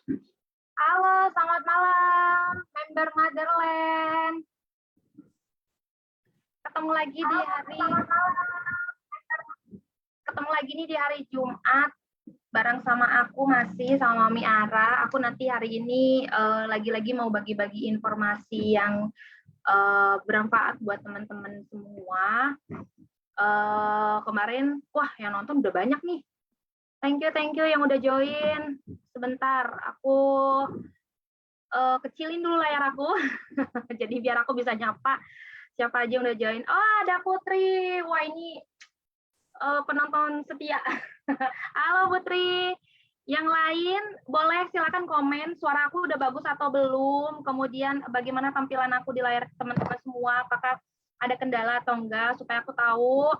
Halo, selamat malam, member Motherland. Ketemu lagi di hari ketemu lagi nih di hari Jumat bareng sama aku masih sama Mami Ara. Aku nanti hari ini lagi-lagi mau bagi-bagi informasi yang bermanfaat buat teman-teman semua. Kemarin, wah yang nonton udah banyak nih. Thank you yang udah join. Sebentar, aku kecilin dulu layar aku. Jadi biar aku bisa nyapa siapa aja yang udah join. Oh, ada Putri. Wah, ini penonton setia. Halo Putri. Yang lain boleh silakan komen suara aku udah bagus atau belum. Kemudian bagaimana tampilan aku di layar teman-teman semua. Apakah ada kendala atau enggak supaya aku tahu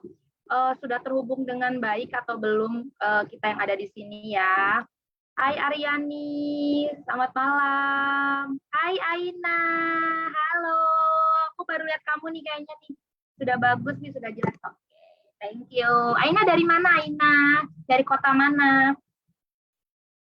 sudah terhubung dengan baik atau belum kita yang ada di sini ya. Hai Aryani, selamat malam. Hai Aina, halo. Aku baru lihat kamu nih kayaknya nih. Sudah bagus nih, sudah jelas. Oke, thank you. Aina dari mana Aina? Dari kota mana?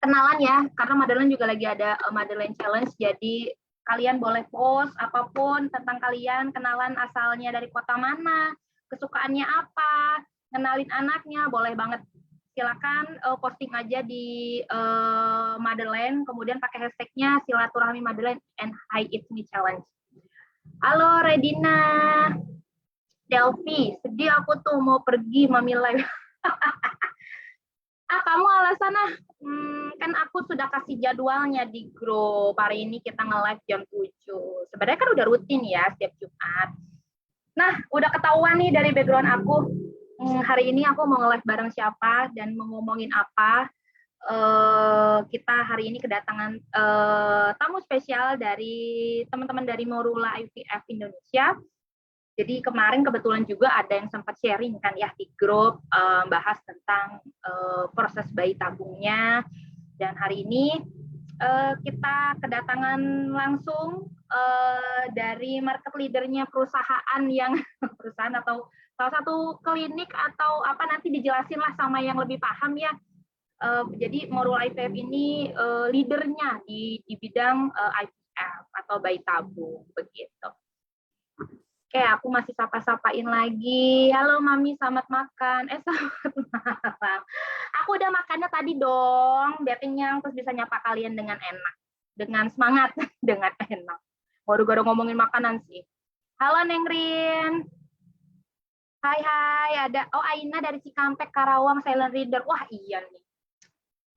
Kenalan ya, karena Madeline juga lagi ada Madeline Challenge, jadi kalian boleh post apapun tentang kalian, kenalan asalnya dari kota mana, kesukaannya apa, kenalin anaknya, boleh banget. Silakan posting aja di Madeline, kemudian pakai hashtagnya silaturahmi Madeline and Hi It's Me Challenge. Halo Redina, Delphi, sedih aku tuh mau pergi Mami Live. Kamu alasan kan aku sudah kasih jadwalnya di grup. Hari ini kita nge-live jam 7. Sebenarnya kan udah rutin ya setiap Jumat. Nah, udah ketahuan nih dari background aku. Hari ini aku mau nge-live bareng siapa dan mau ngomongin apa. Kita hari ini kedatangan tamu spesial dari teman-teman dari Morula IVF Indonesia. Jadi kemarin kebetulan juga ada yang sempat sharing kan ya di grup bahas tentang proses bayi tabungnya. Dan hari ini kita kedatangan langsung dari market leadernya perusahaan yang perusahaan atau salah satu klinik atau apa nanti dijelasin lah sama yang lebih paham ya. Jadi Morula IVF ini leadernya di bidang IVF atau bayi tabung begitu. Oke, aku masih sapa-sapain lagi. Halo Mami, selamat makan. Selamat malam. Aku udah makannya tadi dong, biar kenyang terus bisa nyapa kalian dengan enak, dengan semangat, dengan enak. Baru-baru ngomongin makanan sih. Halo Neng Rin. Hai, ada Aina dari Cikampek, Karawang, silent reader. Wah iya nih.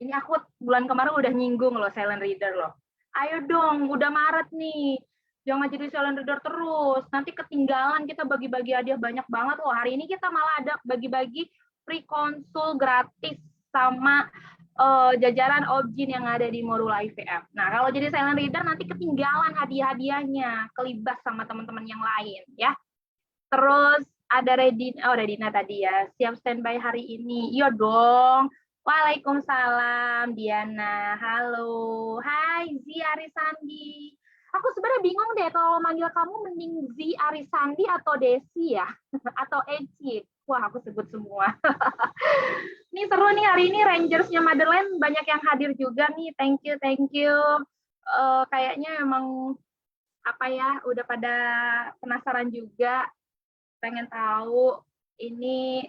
Ini aku bulan kemarin udah nyinggung loh silent reader loh. Ayo dong, udah Maret nih. Jangan jadi silent reader terus. Nanti ketinggalan kita bagi-bagi hadiah banyak banget. Loh, hari ini kita malah ada bagi-bagi free konsul gratis sama jajaran objin yang ada di Morula IVF. Nah, kalau jadi silent reader nanti ketinggalan hadiah-hadiahnya, kelibas sama teman-teman yang lain ya. Terus ada Redina tadi ya, siap standby hari ini. Iya dong. Waalaikumsalam Diana. Halo. Hai Zi Arisandi. Aku sebenarnya bingung deh kalau manggil kamu mending Zi Arisandi atau Desi ya, atau Eci. Wah, aku sebut semua. Ini seru nih hari ini Rangersnya Madeline banyak yang hadir juga nih. Thank you. Kayaknya emang apa ya, udah pada penasaran juga, pengen tahu ini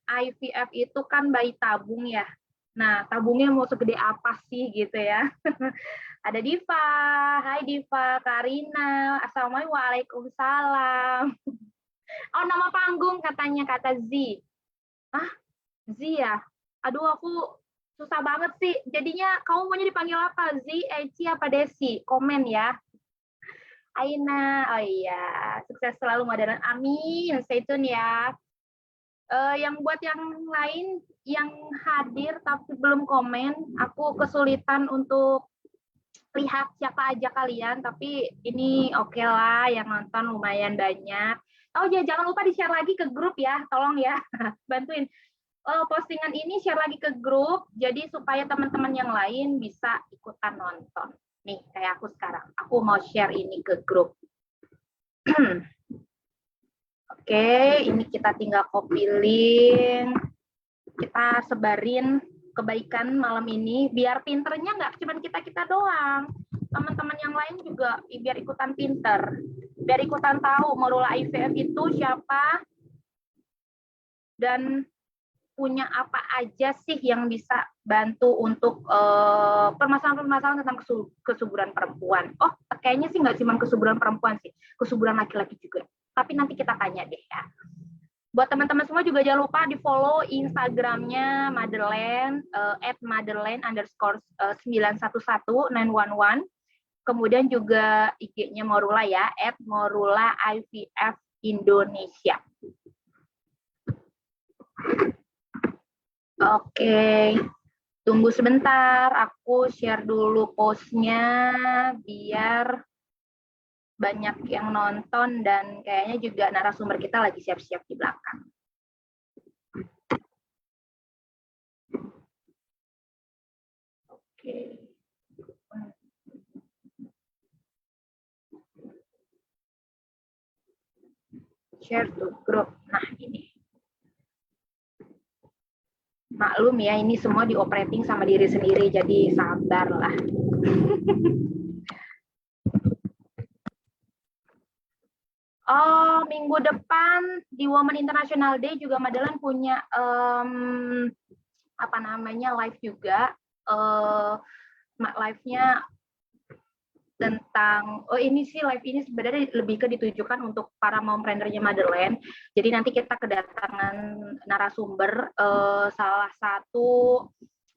IVF itu kan bayi tabung ya. Nah, tabungnya mau segede apa sih gitu ya. Ada Diva, hai Diva, Karina, assalamualaikum, waalaikumsalam. Oh, nama panggung katanya kata Z. Ah, Z ya? Aduh, aku susah banget sih. Jadinya kamu maunya dipanggil apa? Z, Eci, apa Desi? Komen ya. Aina, oh iya, sukses selalu modern. Amin, stay tune ya. Yang buat yang lain yang hadir tapi belum komen, aku kesulitan untuk lihat siapa aja kalian, tapi ini oke lah, yang nonton lumayan banyak. Oh ya, jangan lupa di-share lagi ke grup ya, tolong ya, bantuin. Postingan ini share lagi ke grup, jadi supaya teman-teman yang lain bisa ikutan nonton. Nih, kayak aku sekarang, aku mau share ini ke grup. Oke, ini kita tinggal copy link, kita sebarin kebaikan malam ini, biar pinternya nggak cuma kita doang, teman-teman yang lain juga biar ikutan pinter, biar ikutan tahu Morula IVF itu siapa dan punya apa aja sih yang bisa bantu untuk permasalahan-permasalahan tentang kesuburan perempuan. Oh, kayaknya sih nggak cuma kesuburan perempuan sih, kesuburan laki-laki juga. Tapi nanti kita tanya deh ya. Buat teman-teman semua juga jangan lupa di follow Instagramnya Madeleine @Madeleine_911 kemudian juga IG-nya Morula ya @Morula IVF Indonesia. Oke, tunggu sebentar, aku share dulu postnya biar banyak yang nonton dan kayaknya juga narasumber kita lagi siap-siap di belakang. Oke. Share to group. Nah, ini. Maklum ya, ini semua di operating sama diri sendiri, jadi sabarlah. Oh, minggu depan di Women International Day juga Madeleine punya apa namanya live juga. Live-nya tentang ini sih live ini sebenarnya lebih ke ditujukan untuk para mompreneur-nya Madeleine. Jadi nanti kita kedatangan narasumber salah satu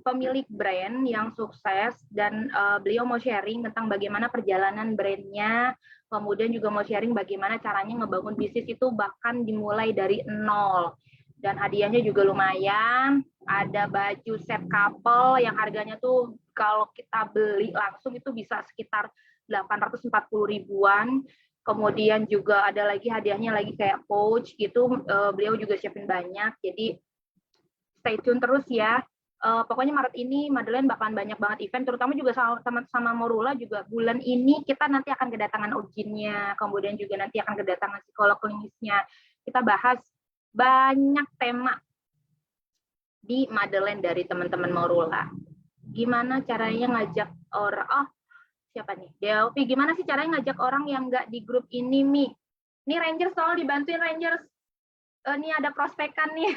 pemilik brand yang sukses dan beliau mau sharing tentang bagaimana perjalanan brandnya, kemudian juga mau sharing bagaimana caranya ngebangun bisnis itu bahkan dimulai dari nol. Dan hadiahnya juga lumayan, ada baju set couple yang harganya tuh kalau kita beli langsung itu bisa sekitar 840 ribuan. Kemudian juga ada lagi hadiahnya lagi kayak pouch gitu, beliau juga siapin banyak. Jadi stay tune terus ya. Pokoknya Maret ini Madeleine bakalan banyak banget event, terutama juga sama Morula juga bulan ini kita nanti akan kedatangan ojinnya, kemudian juga nanti akan kedatangan psikolog klinisnya. Kita bahas banyak tema di Madeleine dari teman-teman Morula. Gimana caranya ngajak orang, siapa nih? Delvi, gimana sih caranya ngajak orang yang nggak di grup ini, Mi? Ini Rangers, tolong dibantuin Rangers. Ini ada prospekan nih.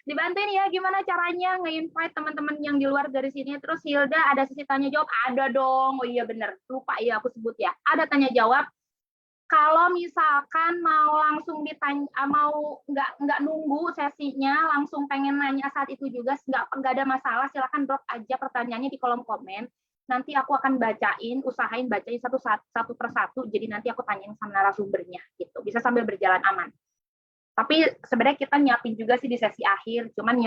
Dibantuin ya, gimana caranya nge-invite teman-teman yang di luar dari sini. Terus Hilda, ada sesi tanya jawab? Ada dong. Oh iya bener, lupa ya aku sebut ya. Ada tanya jawab. Kalau misalkan mau langsung ditanya, mau nggak nunggu sesinya, langsung pengen nanya saat itu juga, nggak ada masalah, silakan drop aja pertanyaannya di kolom komen. Nanti aku akan usahain bacain satu persatu, jadi nanti aku tanyain sama narasumbernya, gitu. Bisa sambil berjalan aman. Tapi sebenarnya kita nyiapin juga sih di sesi akhir, cuman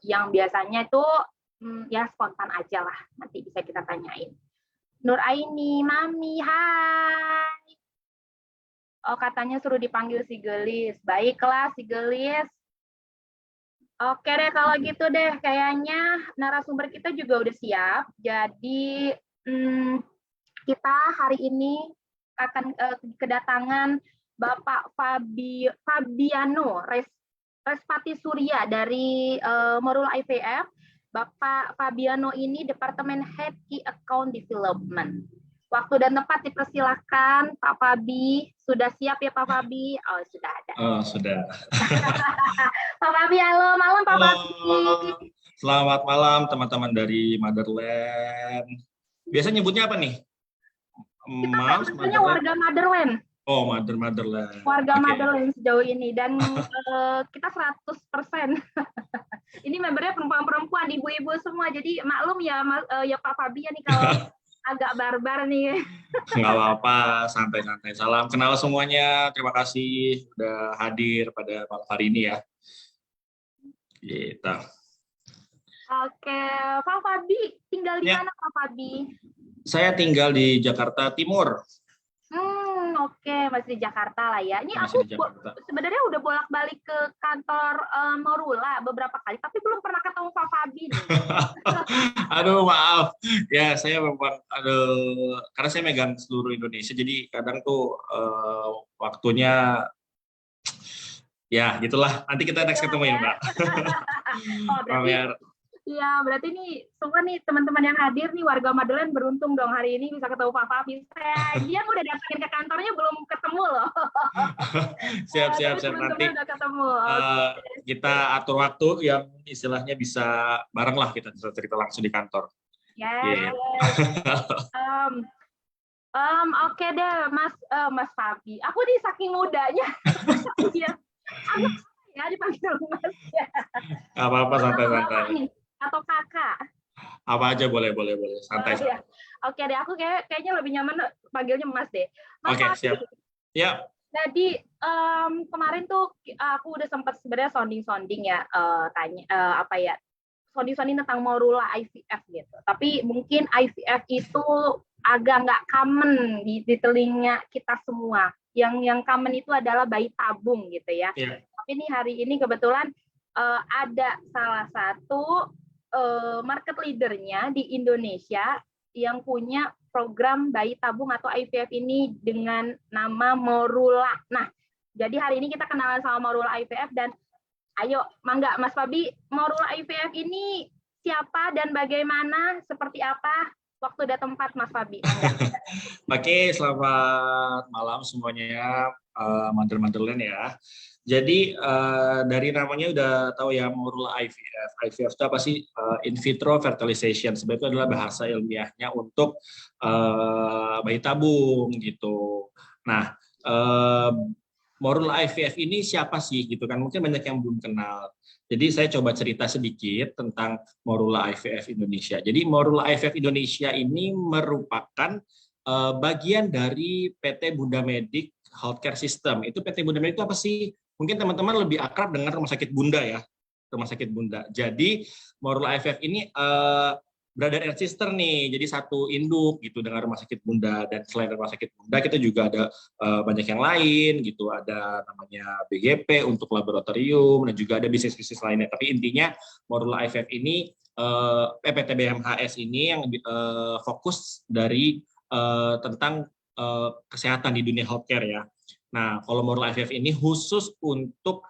yang biasanya itu ya spontan aja lah, nanti bisa kita tanyain. Nur Aini, Mami, hai. Oh, katanya suruh dipanggil si Gelis. Baiklah, si Gelis. Oke deh, kalau gitu deh. Kayaknya narasumber kita juga udah siap. Jadi, kita hari ini akan kedatangan Bapak Fabiano Respati Surya dari Morula IVF. Bapak Fabiano ini Departemen Head Key Account Development. Waktu dan tempat dipersilahkan, Pak Fabi. Sudah siap ya Pak Fabi? Oh, sudah ada. Oh, sudah. Pak Fabi, halo malam Pak Fabi. Selamat malam teman-teman dari Motherland. Biasa nyebutnya apa nih? Kita sebetulnya warga Motherland. Oh, Motherland. Warga Motherland sejauh ini. Dan kita 100%. Ini membernya perempuan-perempuan, ibu-ibu semua. Jadi maklum ya, ya Pak Fabi ya nih kalau agak barbar nih. Nggak apa-apa, santai-santai. Salam kenal semuanya. Terima kasih sudah hadir pada malam hari ini ya. Gitu. Oke, Pak Fabi tinggal di mana Pak Fabi? Saya tinggal di Jakarta Timur. Oke, masih di Jakarta lah ya. Ini aku sebenarnya udah bolak-balik ke kantor Morula beberapa kali, tapi belum pernah ketemu Pak Fabi nih. Aduh, maaf. Ya, saya memang, karena saya megang seluruh Indonesia, jadi kadang tuh waktunya Ya, gitulah. Nanti kita next ketemu ya, Mbak. Oh, berarti iya, berarti nih semua nih teman-teman yang hadir nih warga Madeline beruntung dong hari ini bisa ketemu Pak Fabi. Dia udah datangin ke kantornya belum ketemu loh. Siap, Tapi nanti teman-teman udah ketemu. kita atur waktu yang istilahnya bisa bareng lah, kita cerita langsung di kantor. Yes. Oke deh, Mas Fabi. Aku nih saking mudanya. Iya. Aku ya dipanggil Mas ya. Apa-apa, santai-santai. Atau kakak. Apa aja boleh, santai. Ya. Oke deh, aku kayaknya lebih nyaman panggilnya Mas deh. Oke, siap. Ya. Jadi kemarin tuh aku udah sempat sebenarnya sounding ya, tanya apa ya, sounding tentang morula IVF gitu. Tapi mungkin IVF itu agak nggak common di telinga kita semua. Yang common itu adalah bayi tabung gitu ya. Yeah. Tapi nih hari ini kebetulan ada salah satu market leadernya di Indonesia yang punya program bayi tabung atau IVF ini dengan nama Morula. Nah, jadi hari ini kita kenalan sama Morula IVF dan ayo, mangga Mas Fabi, Morula IVF ini siapa dan bagaimana, seperti apa? Waktu dan tempat Mas Fabi. Oke, selamat malam semuanya, Madeline ya. Jadi dari namanya udah tahu ya, Morula IVF. IVF itu apa sih? In vitro fertilization. Sebenarnya itu adalah bahasa ilmiahnya untuk bayi tabung gitu. Nah, Morula IVF ini siapa sih gitu kan? Mungkin banyak yang belum kenal. Jadi saya coba cerita sedikit tentang Morula IVF Indonesia. Jadi Morula IVF Indonesia ini merupakan bagian dari PT Bunda Medik Healthcare System. Itu PT Bunda Medik itu apa sih? Mungkin teman-teman lebih akrab dengan Rumah Sakit Bunda ya. Rumah Sakit Bunda. Jadi Morula IVF ini brother and sister nih, jadi satu induk gitu dengan Rumah Sakit Bunda. Dan selain Rumah Sakit Bunda, kita juga ada banyak yang lain gitu, ada namanya BGP untuk laboratorium dan juga ada bisnis-bisnis lainnya. Tapi intinya Morula IVF ini PT BMHS ini yang fokus dari tentang kesehatan di dunia healthcare ya. Nah, kalau Morula IVF ini khusus untuk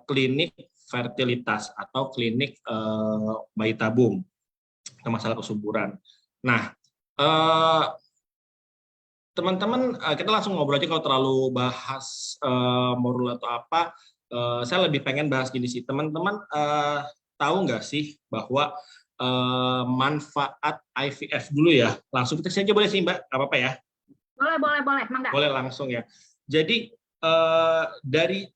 klinik fertilitas atau klinik bayi tabung atau masalah kesuburan. Nah, teman-teman, kita langsung ngobrol aja. Kalau terlalu bahas Morula atau apa, saya lebih pengen bahas gini sih. Teman-teman tahu nggak sih bahwa manfaat IVF dulu ya? Langsung kita saja boleh sih Mbak, nggak apa-apa ya? Boleh, Mangga. Boleh langsung ya. Jadi dari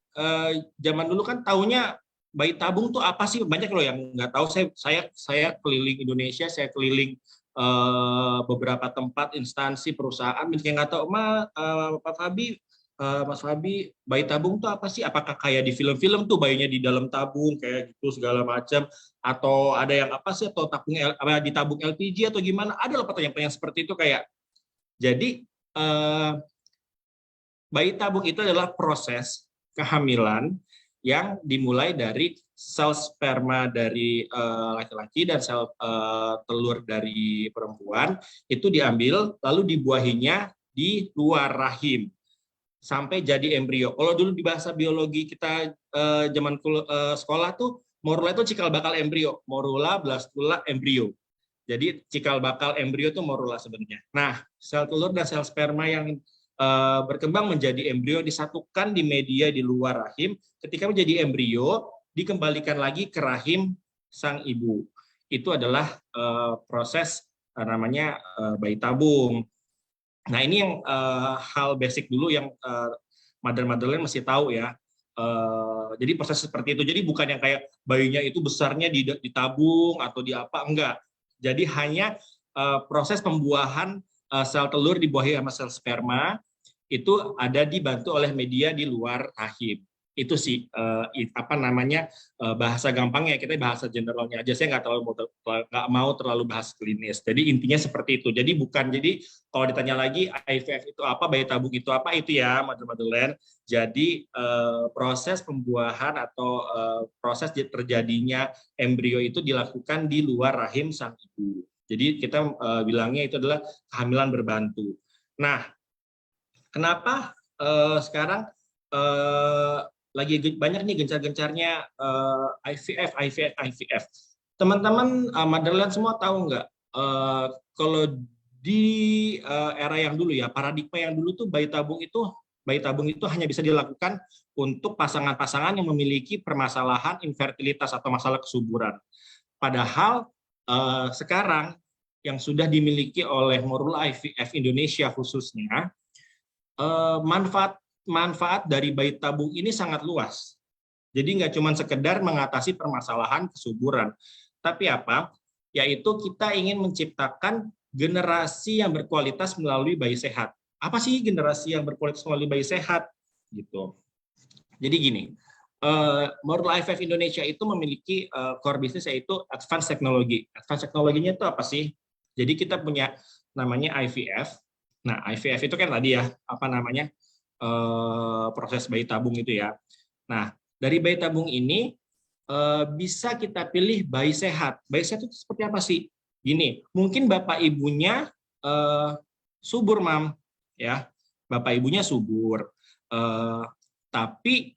zaman dulu kan taunya bayi tabung tuh apa sih? Banyak loh yang nggak tahu. Saya keliling Indonesia, saya keliling beberapa tempat, instansi, perusahaan, yang nggak tahu, Pak Fabi, Mas Fabi, bayi tabung tuh apa sih? Apakah kayak di film-film tuh bayinya di dalam tabung kayak gitu segala macam, atau ada yang apa sih? Atau tabung di tabung LPG atau gimana? Ada loh pertanyaan seperti itu kayak. Jadi bayi tabung itu adalah proses kehamilan yang dimulai dari sel sperma dari laki-laki dan sel telur dari perempuan, itu diambil lalu dibuahinya di luar rahim sampai jadi embrio. Kalau dulu di bahasa biologi kita zaman sekolah tuh, morula itu cikal bakal embrio, morula, blastula, embrio. Jadi cikal bakal embrio itu morula sebenarnya. Nah, sel telur dan sel sperma yang berkembang menjadi embrio disatukan di media di luar rahim. Ketika menjadi embrio, dikembalikan lagi ke rahim sang ibu. Itu adalah proses namanya bayi tabung. Nah, ini yang hal basic dulu yang Madeline mesti tahu ya. Jadi proses seperti itu. Jadi bukan yang kayak bayinya itu besarnya di tabung atau di apa, enggak. Jadi hanya proses pembuahan sel telur dibuahi sama sel sperma itu ada dibantu oleh media di luar rahim. Itu sih apa namanya bahasa gampangnya, kita bahasa generalnya aja. Saya nggak mau terlalu bahas klinis. Jadi intinya seperti itu. Jadi kalau ditanya lagi IVF itu apa, bayi tabung itu apa, itu ya Madeline. Jadi proses pembuahan atau proses terjadinya embrio itu dilakukan di luar rahim sang ibu. Jadi kita bilangnya itu adalah kehamilan berbantu. Nah, kenapa sekarang banyak nih gencar-gencarnya IVF, IVF, IVF. Teman-teman Motherland semua tahu nggak kalau di era yang dulu ya, paradigma yang dulu tuh bayi tabung itu hanya bisa dilakukan untuk pasangan-pasangan yang memiliki permasalahan infertilitas atau masalah kesuburan. Padahal sekarang yang sudah dimiliki oleh Morula IVF Indonesia khususnya, manfaat dari bayi tabung ini sangat luas. Jadi nggak cuma sekedar mengatasi permasalahan kesuburan, tapi apa? Yaitu kita ingin menciptakan generasi yang berkualitas melalui bayi sehat. Apa sih generasi yang berkualitas melalui bayi sehat? Gitu. Jadi gini, Morula IVF Indonesia itu memiliki core bisnis yaitu advance teknologi. Advance teknologinya itu apa sih? Jadi kita punya namanya IVF. Nah, IVF itu kan tadi ya, apa namanya, proses bayi tabung itu ya. Nah, dari bayi tabung ini bisa kita pilih bayi sehat. Bayi sehat itu seperti apa sih? Gini, mungkin bapak ibunya subur, Mam, ya, bapak ibunya subur, tapi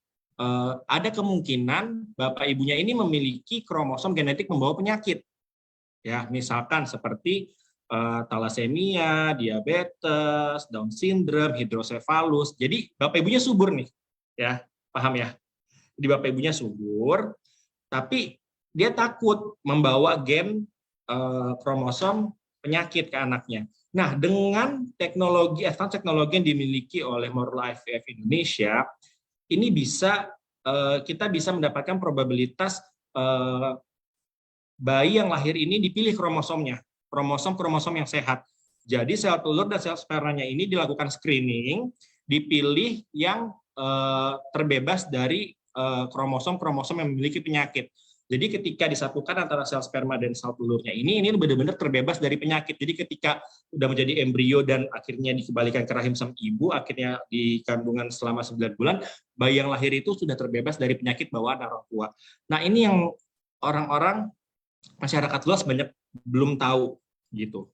ada kemungkinan bapak ibunya ini memiliki kromosom genetik membawa penyakit, ya, misalkan seperti talasemia, diabetes, Down syndrome, hidrosefalus. Jadi bapak ibunya subur nih, ya, paham ya? Jadi bapak ibunya subur, tapi dia takut membawa gen kromosom penyakit ke anaknya. Nah, dengan teknologi advance teknologi yang dimiliki oleh Morula IVF Indonesia, ini bisa kita bisa mendapatkan probabilitas bayi yang lahir ini dipilih kromosomnya, kromosom yang sehat. Jadi sel telur dan sel spermanya ini dilakukan screening, dipilih yang terbebas dari kromosom-kromosom yang memiliki penyakit. Jadi ketika disatukan antara sel sperma dan sel telurnya ini benar-benar terbebas dari penyakit. Jadi ketika sudah menjadi embrio dan akhirnya dikembalikan ke rahim sang ibu, akhirnya di kandungan selama 9 bulan, bayi yang lahir itu sudah terbebas dari penyakit bawaan orang tua. Nah, ini yang orang-orang masyarakat luas banyak belum tahu gitu.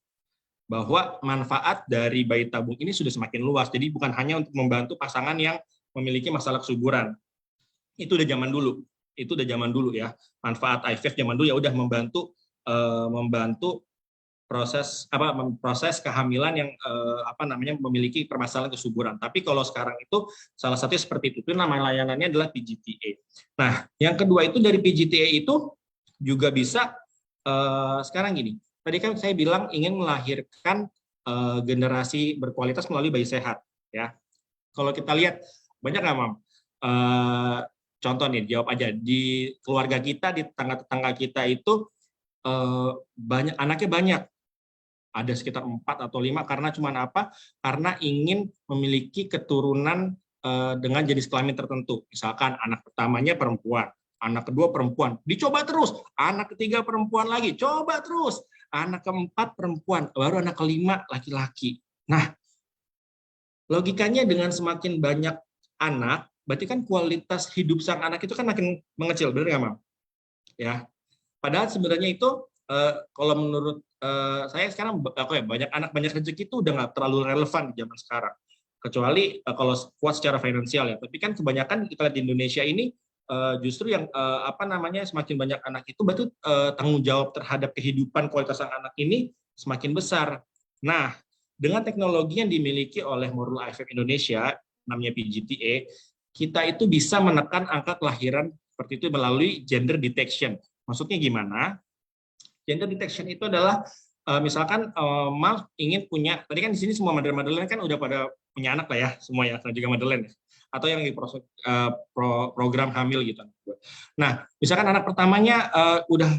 Bahwa manfaat dari bayi tabung ini sudah semakin luas. Jadi bukan hanya untuk membantu pasangan yang memiliki masalah kesuburan. Itu udah zaman dulu. Itu udah zaman dulu ya. Manfaat IVF zaman dulu ya udah membantu proses kehamilan yang memiliki permasalahan kesuburan. Tapi kalau sekarang itu salah satunya seperti itu nama layanannya adalah PGTA. Nah, yang kedua itu dari PGTA itu juga bisa sekarang gini. Tadi kan saya bilang ingin melahirkan generasi berkualitas melalui bayi sehat ya. Kalau kita lihat banyak nggak, Mam? Contoh nih, jawab aja. Di keluarga kita, di tetangga-tetangga kita itu anaknya banyak. Ada sekitar 4 atau 5 karena cuma apa? Karena ingin memiliki keturunan dengan jenis kelamin tertentu. Misalkan anak pertamanya perempuan, anak kedua perempuan, dicoba terus. Anak ketiga perempuan lagi, coba terus. Anak keempat perempuan, baru anak kelima laki-laki. Nah, logikanya dengan semakin banyak anak, berarti kan kualitas hidup sang anak itu kan makin mengecil, benar nggak, Mam? Ya. Padahal sebenarnya itu kalau menurut saya sekarang banyak anak banyak rezeki itu udah nggak terlalu relevan di zaman sekarang. Kecuali kalau kuat secara finansial ya. Tapi kan kebanyakan kita lihat di Indonesia ini justru yang semakin banyak anak itu berarti tanggung jawab terhadap kehidupan kualitas sang anak ini semakin besar. Nah, dengan teknologi yang dimiliki oleh Morula IVF Indonesia namanya PGTA, kita itu bisa menekan angka kelahiran seperti itu melalui gender detection. Maksudnya gimana? Gender detection itu adalah misalkan Mal ingin punya, tadi kan di sini semua Motherland kan udah pada punya anak lah ya, semua ya, juga Motherland, atau yang di program hamil gitu. Nah, misalkan anak pertamanya udah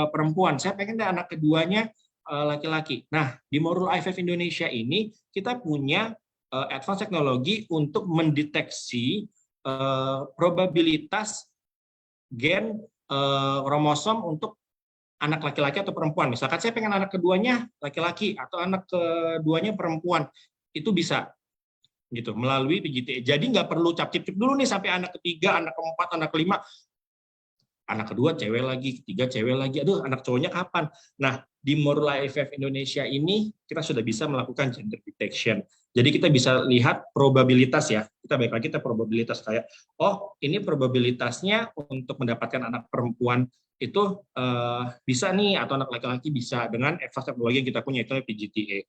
perempuan, saya pengen deh anak keduanya laki-laki. Nah, di Morula IVF Indonesia ini kita punya advance teknologi untuk mendeteksi probabilitas gen kromosom untuk anak laki-laki atau perempuan. Misalkan saya pengen anak keduanya laki-laki atau anak keduanya perempuan, itu bisa gitu melalui PGTA. Jadi nggak perlu cap-cip dulu nih sampai anak ketiga, anak keempat, anak kelima, anak kedua cewek lagi, ketiga cewek lagi. Aduh, anak cowoknya kapan? Nah, di Morula IVF Indonesia ini kita sudah bisa melakukan gender detection. Jadi kita bisa lihat probabilitas ya. Kita balik lagi ke probabilitas kayak, oh ini probabilitasnya untuk mendapatkan anak perempuan itu bisa nih, atau anak laki-laki bisa dengan advanced teknologi yang kita punya, itu PGTA.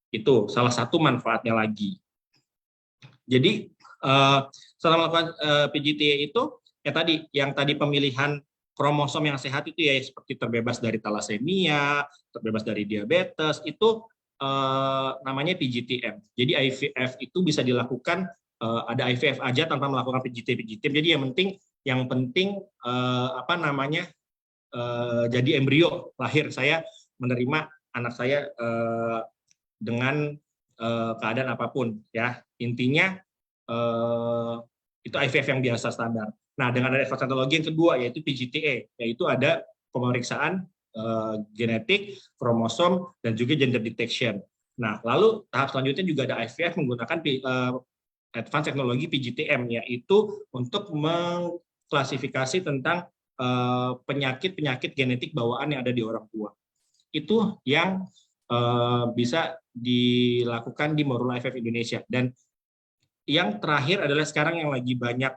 Itu salah satu manfaatnya lagi. Jadi setelah melakukan PGTA itu, yang tadi pemilihan kromosom yang sehat itu ya, seperti terbebas dari talasemia, terbebas dari diabetes, itu namanya PGTM. Jadi IVF itu bisa dilakukan, ada IVF aja tanpa melakukan PGT-PGTM. Jadi yang penting jadi embrio lahir, saya menerima anak saya dengan keadaan apapun ya. Intinya itu IVF yang biasa standar. Nah, dengan ada advanced teknologi yang kedua yaitu PGTA, yaitu ada pemeriksaan genetik, kromosom, dan juga gender detection. Nah, lalu tahap selanjutnya juga ada IVF menggunakan advanced teknologi PGTM, yaitu untuk mengklasifikasi tentang penyakit-penyakit genetik bawaan yang ada di orang tua. Itu yang bisa dilakukan di Morula IVF Indonesia. Dan yang terakhir adalah sekarang yang lagi banyak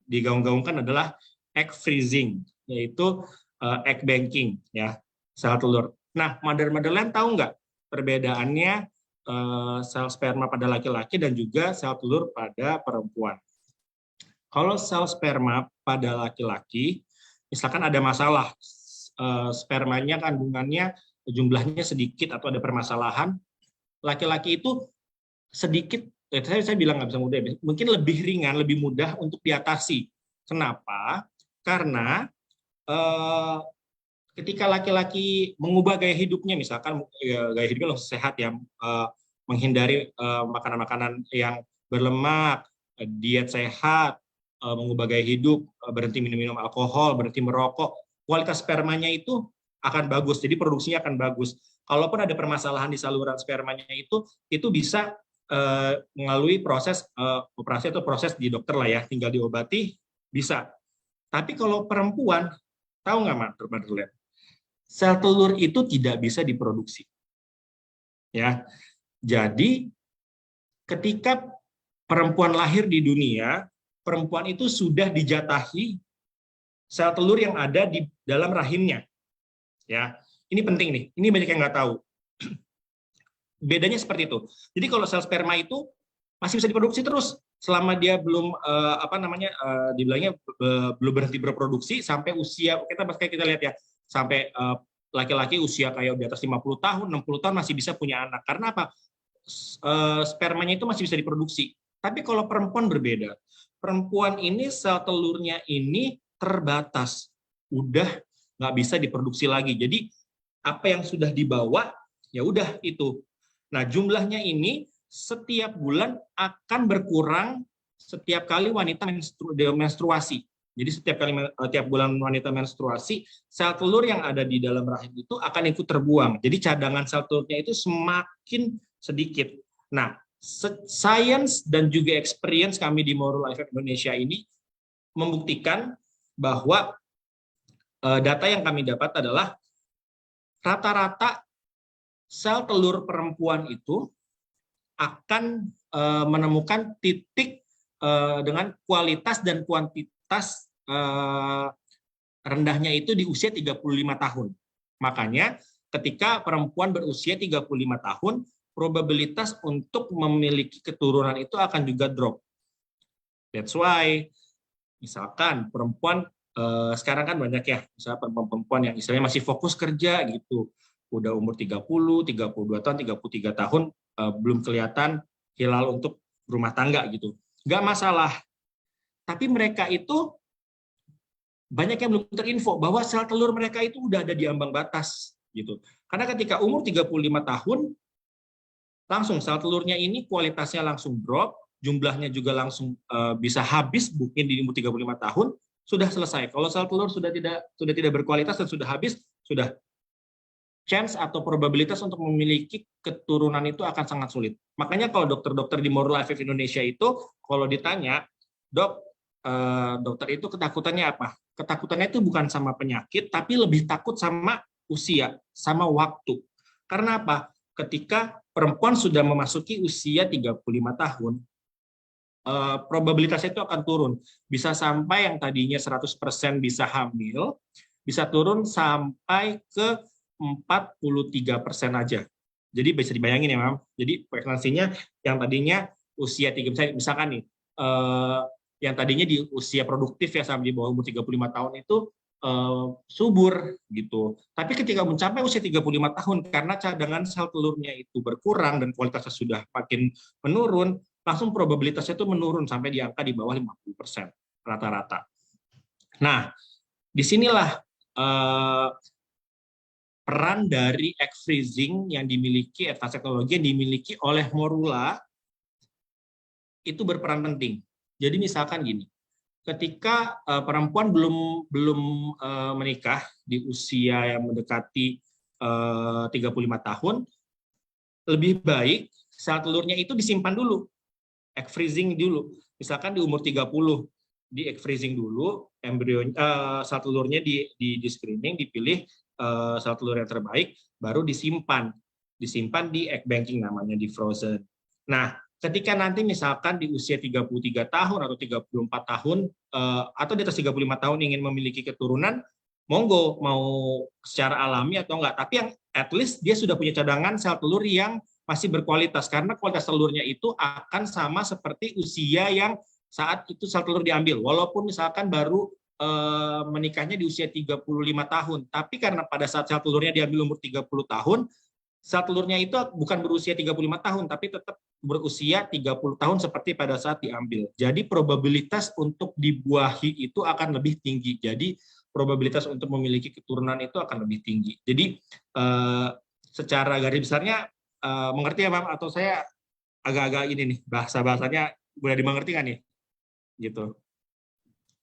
digaung-gaungkan adalah egg freezing, yaitu egg banking, ya, sel telur. Nah, mother-motherland tahu nggak perbedaannya sel sperma pada laki-laki dan juga sel telur pada perempuan? Kalau sel sperma pada laki-laki, misalkan ada masalah, spermanya kandungannya jumlahnya sedikit atau ada permasalahan, laki-laki itu sedikit, saya bilang nggak bisa mudah, mungkin lebih ringan, lebih mudah untuk diatasi. Kenapa? Karena ketika laki-laki mengubah gaya hidupnya, misalkan gaya hidupnya langsung sehat ya, menghindari makanan-makanan yang berlemak, diet sehat, mengubah gaya hidup, berhenti minum alkohol, berhenti merokok, kualitas spermanya itu akan bagus, jadi produksinya akan bagus. Kalaupun ada permasalahan di saluran spermanya itu bisa melalui proses operasi atau proses di dokter lah ya, tinggal diobati bisa. Tapi kalau perempuan, tahu nggak mother-motherland? Sel telur itu tidak bisa diproduksi. Ya, jadi ketika perempuan lahir di dunia, perempuan itu sudah dijatahi sel telur yang ada di dalam rahimnya. Ya, ini penting nih. Ini banyak yang nggak tahu. Bedanya seperti itu. Jadi kalau sel sperma itu masih bisa diproduksi terus selama dia belum dibilangnya belum berhenti berproduksi sampai usia, kita lihat ya, sampai laki-laki usia kayak di atas 50 tahun, 60 tahun masih bisa punya anak. Karena apa? Spermanya itu masih bisa diproduksi. Tapi kalau perempuan berbeda. Perempuan ini sel telurnya ini terbatas. Udah nggak bisa diproduksi lagi. Jadi apa yang sudah dibawa ya udah itu. Nah, jumlahnya ini setiap bulan akan berkurang setiap kali wanita menstruasi. Jadi tiap bulan wanita menstruasi, sel telur yang ada di dalam rahim itu akan ikut terbuang. Jadi cadangan sel telurnya itu semakin sedikit. Nah, science dan juga experience kami di Morula IVF Indonesia ini membuktikan bahwa data yang kami dapat adalah rata-rata sel telur perempuan itu akan menemukan titik dengan kualitas dan kuantitas rendahnya itu di usia 35 tahun. Makanya ketika perempuan berusia 35 tahun, probabilitas untuk memiliki keturunan itu akan juga drop. That's why misalkan perempuan sekarang kan banyak ya, misalnya perempuan yang istilahnya masih fokus kerja gitu, udah umur 30, 32 tahun, 33 tahun, belum kelihatan hilal untuk rumah tangga gitu. Nggak masalah. Tapi mereka itu banyak yang belum terinfo bahwa sel telur mereka itu udah ada di ambang batas gitu. Karena ketika umur 35 tahun, langsung sel telurnya ini kualitasnya langsung drop, jumlahnya juga langsung bisa habis, mungkin di umur 35 tahun, sudah selesai. Kalau sel telur sudah tidak berkualitas dan sudah habis, sudah chance atau probabilitas untuk memiliki keturunan itu akan sangat sulit. Makanya kalau dokter-dokter di Morula IVF Indonesia itu, kalau ditanya, dok, dokter itu ketakutannya apa? Ketakutannya itu bukan sama penyakit, tapi lebih takut sama usia, sama waktu. Karena apa? Ketika perempuan sudah memasuki usia 35 tahun, probabilitasnya itu akan turun. Bisa sampai yang tadinya 100% bisa hamil, bisa turun sampai ke 43% aja. Jadi bisa dibayangin ya, Mam. Jadi prevalensinya yang tadinya usia 3, misalkan nih, yang tadinya di usia produktif ya sampai di bawah umur 35 tahun itu subur gitu. Tapi ketika mencapai usia 35 tahun karena cadangan sel telurnya itu berkurang dan kualitasnya sudah makin menurun, langsung probabilitasnya itu menurun sampai di angka di bawah 50% rata-rata. Nah, disinilah peran dari egg freezing yang dimiliki, advanced teknologi yang dimiliki oleh Morula itu berperan penting. Jadi misalkan gini, ketika perempuan belum menikah di usia yang mendekati 35 tahun, lebih baik sel telurnya itu disimpan dulu, egg freezing dulu. Misalkan di umur 30, di egg freezing dulu, embrio sel telurnya di screening, dipilih sel telur yang terbaik, baru disimpan di egg banking namanya, di frozen. Nah, ketika nanti misalkan di usia 33 tahun atau 34 tahun atau di atas 35 tahun ingin memiliki keturunan, monggo mau secara alami atau enggak, tapi yang at least dia sudah punya cadangan sel telur yang masih berkualitas, karena kualitas telurnya itu akan sama seperti usia yang saat itu sel telur diambil, walaupun misalkan baru menikahnya di usia 35 tahun, tapi karena pada saat sel telurnya diambil umur 30 tahun, sel telurnya itu bukan berusia 35 tahun, tapi tetap berusia 30 tahun seperti pada saat diambil. Jadi probabilitas untuk dibuahi itu akan lebih tinggi. Jadi probabilitas untuk memiliki keturunan itu akan lebih tinggi. Jadi secara garis besarnya mengerti ya, Mam? Atau saya agak-agak ini nih, bahasa-bahasanya boleh dimengerti kan nih? Gitu.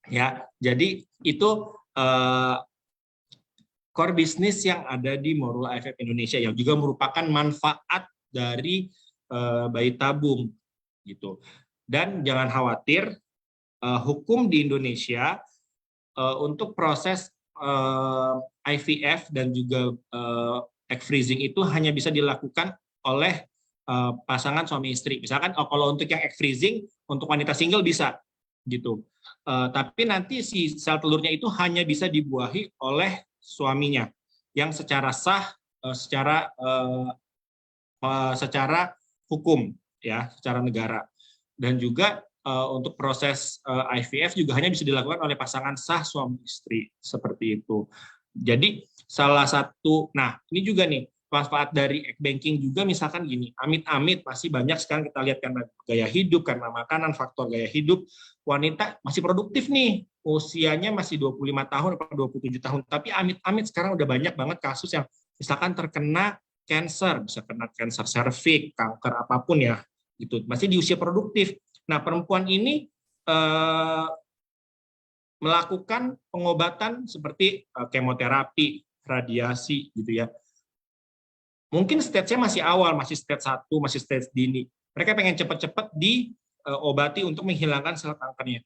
Ya, jadi itu core bisnis yang ada di Morula IVF Indonesia yang juga merupakan manfaat dari bayi tabung gitu. Dan jangan khawatir, hukum di Indonesia untuk proses IVF dan juga egg freezing itu hanya bisa dilakukan oleh pasangan suami istri. Misalkan kalau untuk yang egg freezing untuk wanita single bisa gitu. Tapi nanti si sel telurnya itu hanya bisa dibuahi oleh suaminya yang secara sah, secara hukum ya, secara negara. Dan juga untuk proses IVF juga hanya bisa dilakukan oleh pasangan sah suami istri, seperti itu. Jadi salah satu, nah ini juga nih manfaat dari egg banking juga, misalkan gini, amit-amit masih banyak sekarang kita lihat karena gaya hidup, karena makanan, faktor gaya hidup, wanita masih produktif nih, usianya masih 25 tahun atau 27 tahun, tapi amit-amit sekarang udah banyak banget kasus yang misalkan terkena cancer, bisa kena cancer serviks, kanker apapun ya, gitu, masih di usia produktif. Nah, perempuan ini melakukan pengobatan seperti kemoterapi, radiasi gitu ya. Mungkin stage-nya masih awal, masih stage 1, masih stage dini. Mereka pengen cepat-cepat diobati untuk menghilangkan sel kankernya.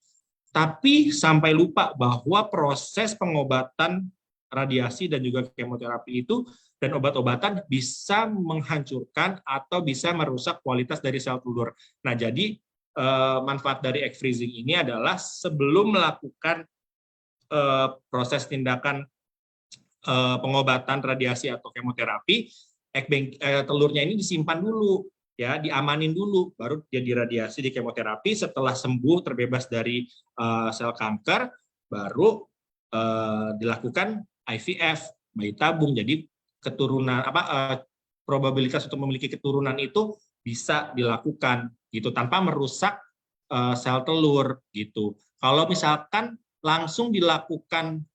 Tapi sampai lupa bahwa proses pengobatan radiasi dan juga kemoterapi itu dan obat-obatan bisa menghancurkan atau bisa merusak kualitas dari sel telur. Nah, jadi manfaat dari egg freezing ini adalah sebelum melakukan proses tindakan pengobatan radiasi atau kemoterapi, telurnya ini disimpan dulu, ya, diamanin dulu, baru dia diradiasi, di kemoterapi. Setelah sembuh, terbebas dari sel kanker, baru dilakukan IVF, bayi tabung. Jadi keturunan probabilitas untuk memiliki keturunan itu bisa dilakukan gitu tanpa merusak sel telur gitu. Kalau misalkan langsung dilakukan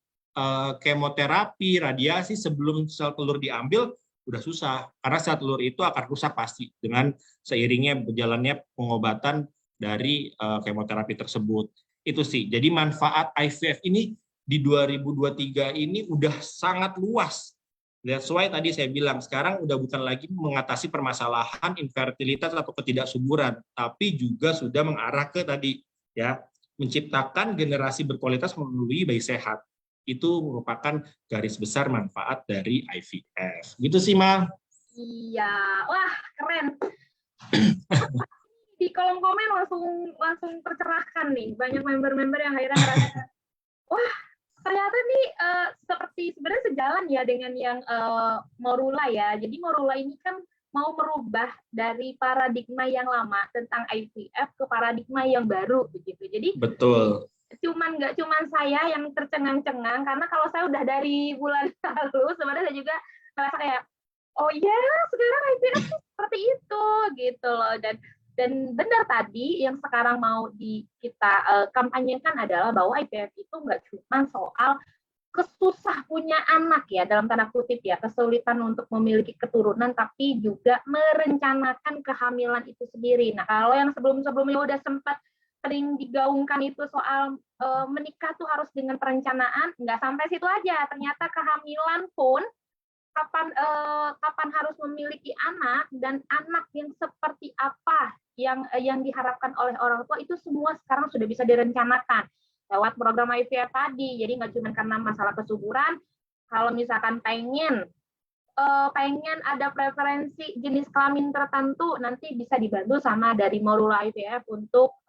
kemoterapi, radiasi sebelum sel telur diambil, udah susah, karena sel telur itu akan rusak pasti dengan seiringnya berjalannya pengobatan dari kemoterapi tersebut. Itu sih, jadi manfaat IVF ini di 2023 ini udah sangat luas. That's why tadi saya bilang, sekarang udah bukan lagi mengatasi permasalahan infertilitas atau ketidaksuburan, tapi juga sudah mengarah ke tadi, ya, menciptakan generasi berkualitas melalui bayi sehat. Itu merupakan garis besar manfaat dari IVF. Gitu sih, Ma. Iya, wah keren. Di kolom komen langsung tercerahkan nih, banyak member-member yang akhirnya ngerasa, wah ternyata nih seperti sebenarnya sejalan ya dengan yang Morula ya. Jadi Morula ini kan mau merubah dari paradigma yang lama tentang IVF ke paradigma yang baru begitu. Jadi Betul. nggak cuman saya yang tercengang-cengang, karena kalau saya udah dari bulan lalu sebenarnya saya juga ngerasa kayak, oh ya sekarang IVF seperti itu gitu loh. Dan benar tadi yang sekarang mau kita kampanyekan adalah bahwa IVF itu nggak cuma soal kesusah punya anak ya, dalam tanda kutip ya, kesulitan untuk memiliki keturunan, tapi juga merencanakan kehamilan itu sendiri. Nah kalau yang sebelum-sebelumnya udah sempat sering digaungkan itu soal menikah tuh harus dengan perencanaan, nggak sampai situ aja. Ternyata kehamilan pun kapan harus memiliki anak dan anak yang seperti apa yang diharapkan oleh orang tua, itu semua sekarang sudah bisa direncanakan lewat program IVF tadi. Jadi nggak cuma karena masalah kesuburan, kalau misalkan pengen ada preferensi jenis kelamin tertentu, nanti bisa dibantu sama dari Morula IVF untuk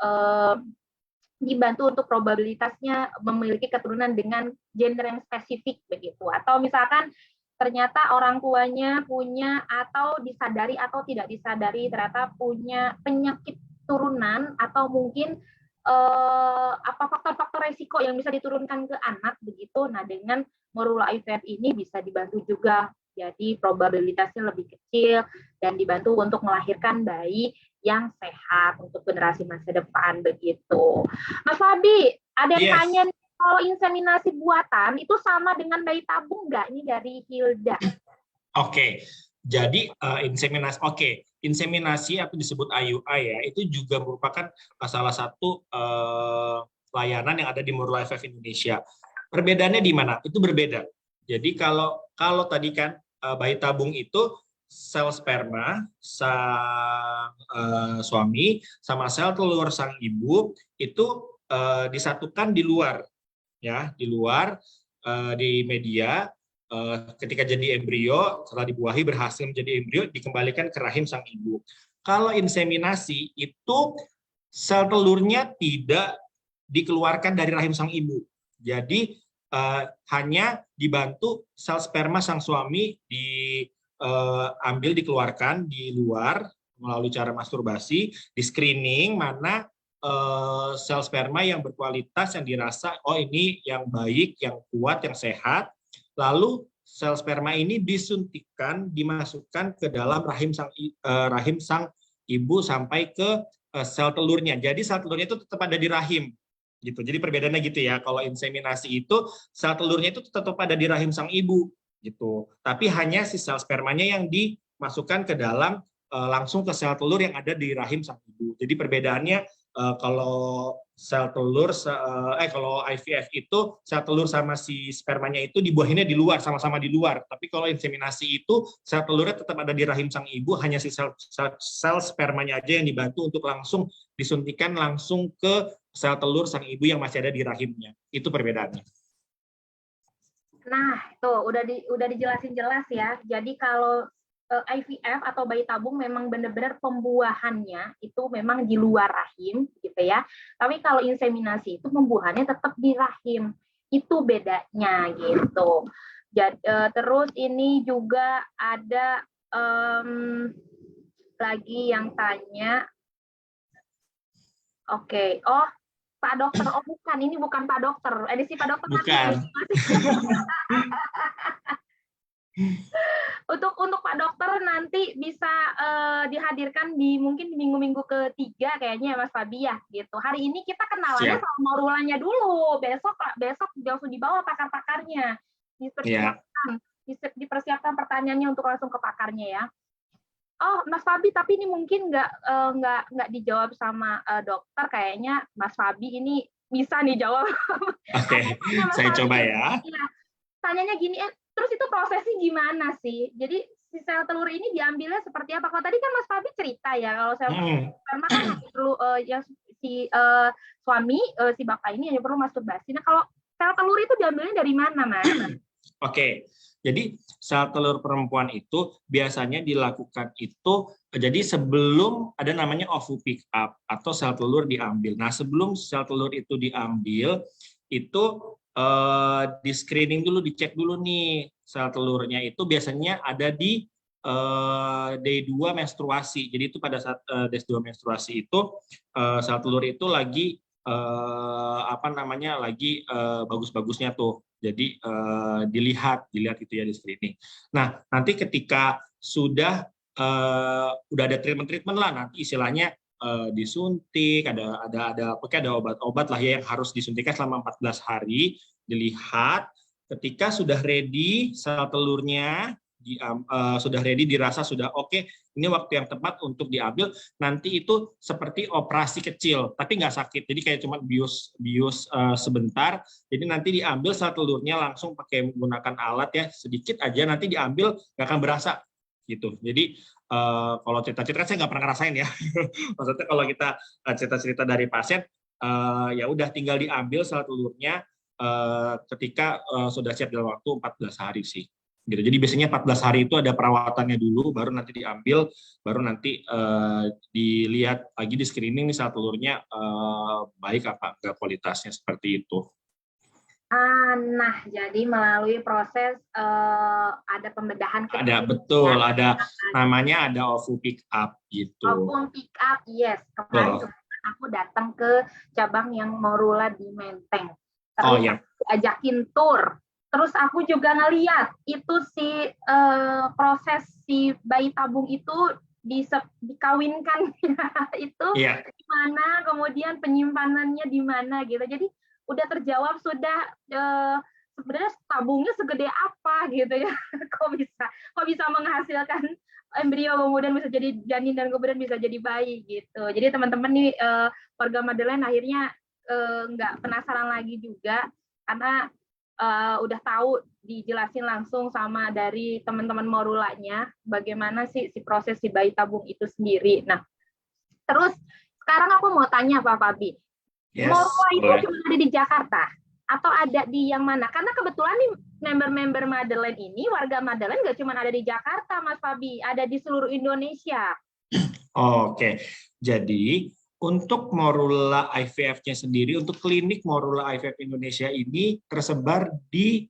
dibantu untuk probabilitasnya memiliki keturunan dengan gender yang spesifik begitu. Atau misalkan ternyata orang tuanya punya, atau disadari atau tidak disadari ternyata punya penyakit turunan, atau mungkin apa faktor-faktor resiko yang bisa diturunkan ke anak begitu. Nah dengan Morula IVF ini bisa dibantu juga, jadi probabilitasnya lebih kecil dan dibantu untuk melahirkan bayi yang sehat untuk generasi masa depan begitu. Mas Fabi, ada yang tanya nih, kalau inseminasi buatan itu sama dengan bayi tabung nggak? Ini dari Hilda. Oke, jadi inseminasi atau disebut IUI ya, itu juga merupakan salah satu layanan yang ada di Morula IVF Indonesia. Perbedaannya di mana? Itu berbeda. Jadi kalau tadi kan bayi tabung itu sel sperma sang suami sama sel telur sang ibu itu disatukan di luar, ya, di luar di media. Ketika jadi embrio, setelah dibuahi berhasil menjadi embrio, dikembalikan ke rahim sang ibu. Kalau inseminasi itu sel telurnya tidak dikeluarkan dari rahim sang ibu, jadi hanya dibantu sel sperma sang suami diambil, dikeluarkan di luar melalui cara masturbasi, di screening mana sel sperma yang berkualitas, yang dirasa oh ini yang baik, yang kuat, yang sehat. Lalu sel sperma ini disuntikkan, dimasukkan ke dalam rahim sang ibu sampai ke sel telurnya. Jadi sel telurnya itu tetap ada di rahim, gitu. Jadi perbedaannya gitu ya. Kalau inseminasi itu sel telurnya itu tetap ada di rahim sang ibu, gitu. Tapi hanya si sel spermanya yang dimasukkan ke dalam langsung ke sel telur yang ada di rahim sang ibu. Jadi perbedaannya kalau sel telur, kalau IVF itu sel telur sama si spermanya itu dibuahinnya di luar, sama-sama di luar. Tapi kalau inseminasi itu sel telurnya tetap ada di rahim sang ibu, hanya si sel spermanya aja yang dibantu untuk langsung disuntikan langsung ke sel telur sang ibu yang masih ada di rahimnya. Itu perbedaannya. Nah, tuh udah dijelasin jelas ya. Jadi kalau IVF atau bayi tabung memang benar-benar pembuahannya itu memang di luar rahim gitu ya. Tapi kalau inseminasi itu pembuahannya tetap di rahim. Itu bedanya gitu. Jadi, terus ini juga ada lagi yang tanya. Oke. Oh, Pak Dokter, oh bukan, ini bukan Pak Dokter. Edisi Pak Dokter bukan. Untuk Pak Dokter nanti bisa dihadirkan mungkin di minggu-minggu ketiga kayaknya Mas Fabi ya gitu. Hari ini kita kenalannya sama Morulanya dulu. Besok langsung dibawa pakar-pakarnya. Dipersiapkan pertanyaannya untuk langsung ke pakarnya ya. Oh, Mas Fabi, tapi ini mungkin nggak dijawab sama dokter. Kayaknya Mas Fabi ini bisa nih jawab. Oke, saya coba ya. Iya. Tanyanya gini, terus itu prosesnya gimana sih? Jadi si sel telur ini diambilnya seperti apa? Kalau tadi kan Mas Fabi cerita ya, kalau sel sperma kan perlu si suami, si bapak ini hanya perlu masturbasi. Nah kalau sel telur itu diambilnya dari mana, Mas? Oke, jadi sel telur perempuan itu biasanya dilakukan itu, jadi sebelum ada namanya ovu pick up atau sel telur diambil. Nah, sebelum sel telur itu diambil, itu di screening dulu, dicek dulu nih sel telurnya itu biasanya ada di day 2 menstruasi. Jadi itu pada saat day 2 menstruasi itu sel telur itu lagi lagi bagus-bagusnya tuh. Jadi dilihat itu ya di screening. Nah, nanti ketika sudah ada treatment lah, nanti istilahnya disuntik, ada obat-obat lah ya yang harus disuntikan selama 14 hari, dilihat ketika sudah ready sel telurnya, sudah ready, dirasa sudah oke, ini waktu yang tepat untuk diambil. Nanti itu seperti operasi kecil, tapi nggak sakit. Jadi kayak cuma bius sebentar. Jadi nanti diambil sel telurnya langsung pakai menggunakan alat ya, sedikit aja, nanti diambil nggak akan berasa gitu. Jadi kalau cerita-cerita saya nggak pernah ngerasain ya. Maksudnya kalau kita cerita-cerita dari pasien, ya udah tinggal diambil sel telurnya ketika sudah siap dalam waktu 14 hari sih. Gitu. Jadi biasanya 14 hari itu ada perawatannya dulu, baru nanti diambil, baru nanti dilihat lagi di screening nih sel telurnya baik apa enggak kualitasnya, seperti itu. Nah, jadi melalui proses ada pembedahan kecil. Ada, betul, ya. Ada namanya ada ovu pick up gitu. Ovu pick up, yes. Kemarin aku datang ke cabang yang Morula di Menteng. Terus aku ajakin tour. Terus aku juga ngeliat itu si proses si bayi tabung itu dikawinkan itu di mana, kemudian penyimpanannya di mana gitu. Jadi udah terjawab sudah sebenarnya tabungnya segede apa gitu ya. Kok bisa menghasilkan embrio kemudian bisa jadi janin dan kemudian bisa jadi bayi gitu. Jadi teman-teman nih warga Madeleine akhirnya nggak penasaran lagi juga karena udah tahu dijelasin langsung sama dari teman-teman Morulanya bagaimana sih si proses si bayi tabung itu sendiri. Nah, terus sekarang aku mau tanya Pak Fabi, Morula itu cuma ada di Jakarta atau ada di yang mana? Karena kebetulan nih member-member Madeleine ini, warga Madeleine nggak cuma ada di Jakarta, Mas Fabi, ada di seluruh Indonesia. Oke, jadi untuk Morula IVF-nya sendiri, untuk klinik Morula IVF Indonesia ini tersebar di,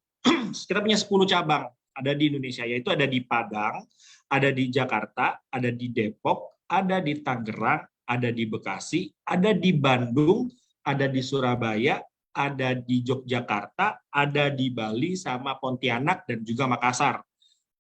kita punya 10 cabang ada di Indonesia, yaitu ada di Padang, ada di Jakarta, ada di Depok, ada di Tangerang, ada di Bekasi, ada di Bandung, ada di Surabaya, ada di Yogyakarta, ada di Bali, sama Pontianak, dan juga Makassar.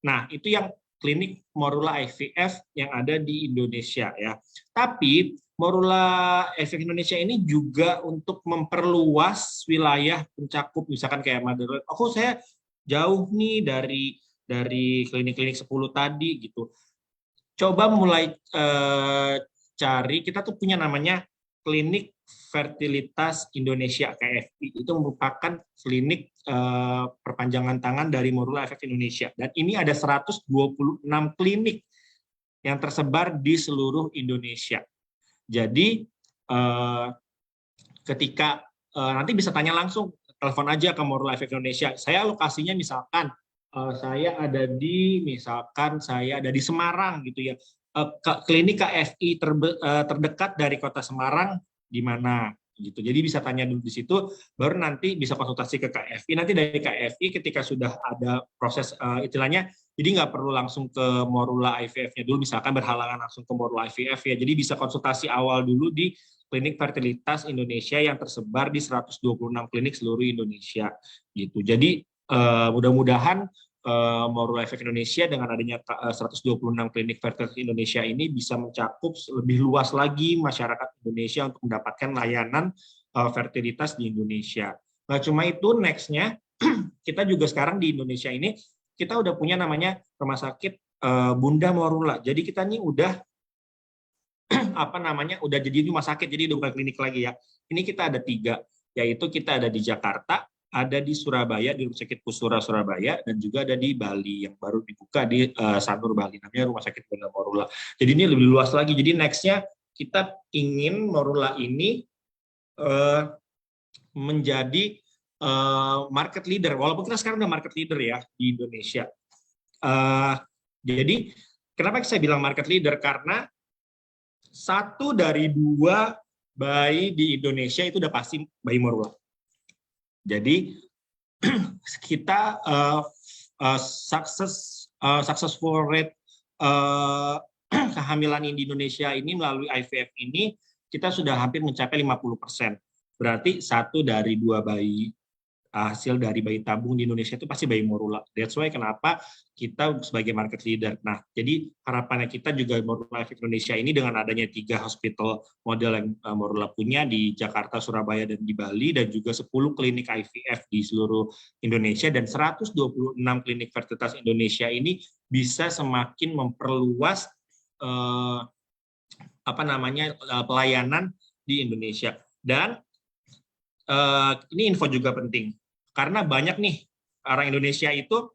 Nah, itu yang klinik Morula IVF yang ada di Indonesia ya. Tapi Morula IVF Indonesia ini juga untuk memperluas wilayah pencakup, misalkan kayak Madeleine. Saya jauh nih dari klinik-klinik 10 tadi gitu. Coba mulai cari, kita tuh punya namanya Klinik Fertilitas Indonesia KFI. Itu merupakan klinik perpanjangan tangan dari Morula IVF Indonesia. Dan ini ada 126 klinik yang tersebar di seluruh Indonesia. Jadi ketika nanti bisa tanya langsung, telepon aja ke Morula IVF Indonesia. Saya lokasinya misalkan saya ada di Semarang gitu ya. Klinik KFI terdekat dari kota Semarang di mana gitu. Jadi bisa tanya dulu di situ, baru nanti bisa konsultasi ke KFI. Nanti dari KFI ketika sudah ada proses istilahnya, jadi nggak perlu langsung ke Morula IVF-nya dulu, misalkan berhalangan langsung ke Morula IVF ya. Jadi bisa konsultasi awal dulu di Klinik Fertilitas Indonesia yang tersebar di 126 klinik seluruh Indonesia gitu. Jadi mudah-mudahan Morula IVF Indonesia dengan adanya 126 klinik fertilitas Indonesia ini bisa mencakup lebih luas lagi masyarakat Indonesia untuk mendapatkan layanan fertilitas di Indonesia. Nah, cuma itu, next-nya kita juga sekarang di Indonesia ini kita udah punya namanya rumah sakit Bunda Morula. Jadi kita ini udah udah jadi rumah sakit, jadi udah bukan klinik lagi ya. Ini kita ada 3, yaitu kita ada di Jakarta, ada di Surabaya, di Rumah Sakit Pusura Surabaya, dan juga ada di Bali yang baru dibuka di Sanur Bali, namanya Rumah Sakit Bunda Morula. Jadi ini lebih luas lagi. Jadi next-nya kita ingin Morula ini menjadi market leader, walaupun kita sekarang udah market leader ya di Indonesia. Jadi kenapa saya bilang market leader? Karena 1 dari 2 bayi di Indonesia itu udah pasti bayi Morula. Jadi kita successful rate kehamilan di Indonesia ini melalui IVF ini kita sudah hampir mencapai 50%. Berarti 1 dari 2 bayi hasil dari bayi tabung di Indonesia itu pasti bayi Morula. That's why kenapa kita sebagai market leader. Nah, jadi harapannya kita juga Morula IVF Indonesia ini dengan adanya 3 hospital model yang Morula punya di Jakarta, Surabaya, dan di Bali, dan juga 10 klinik IVF di seluruh Indonesia, dan 126 klinik fertilitas Indonesia ini bisa semakin memperluas pelayanan di Indonesia. Dan ini info juga penting, karena banyak nih orang Indonesia itu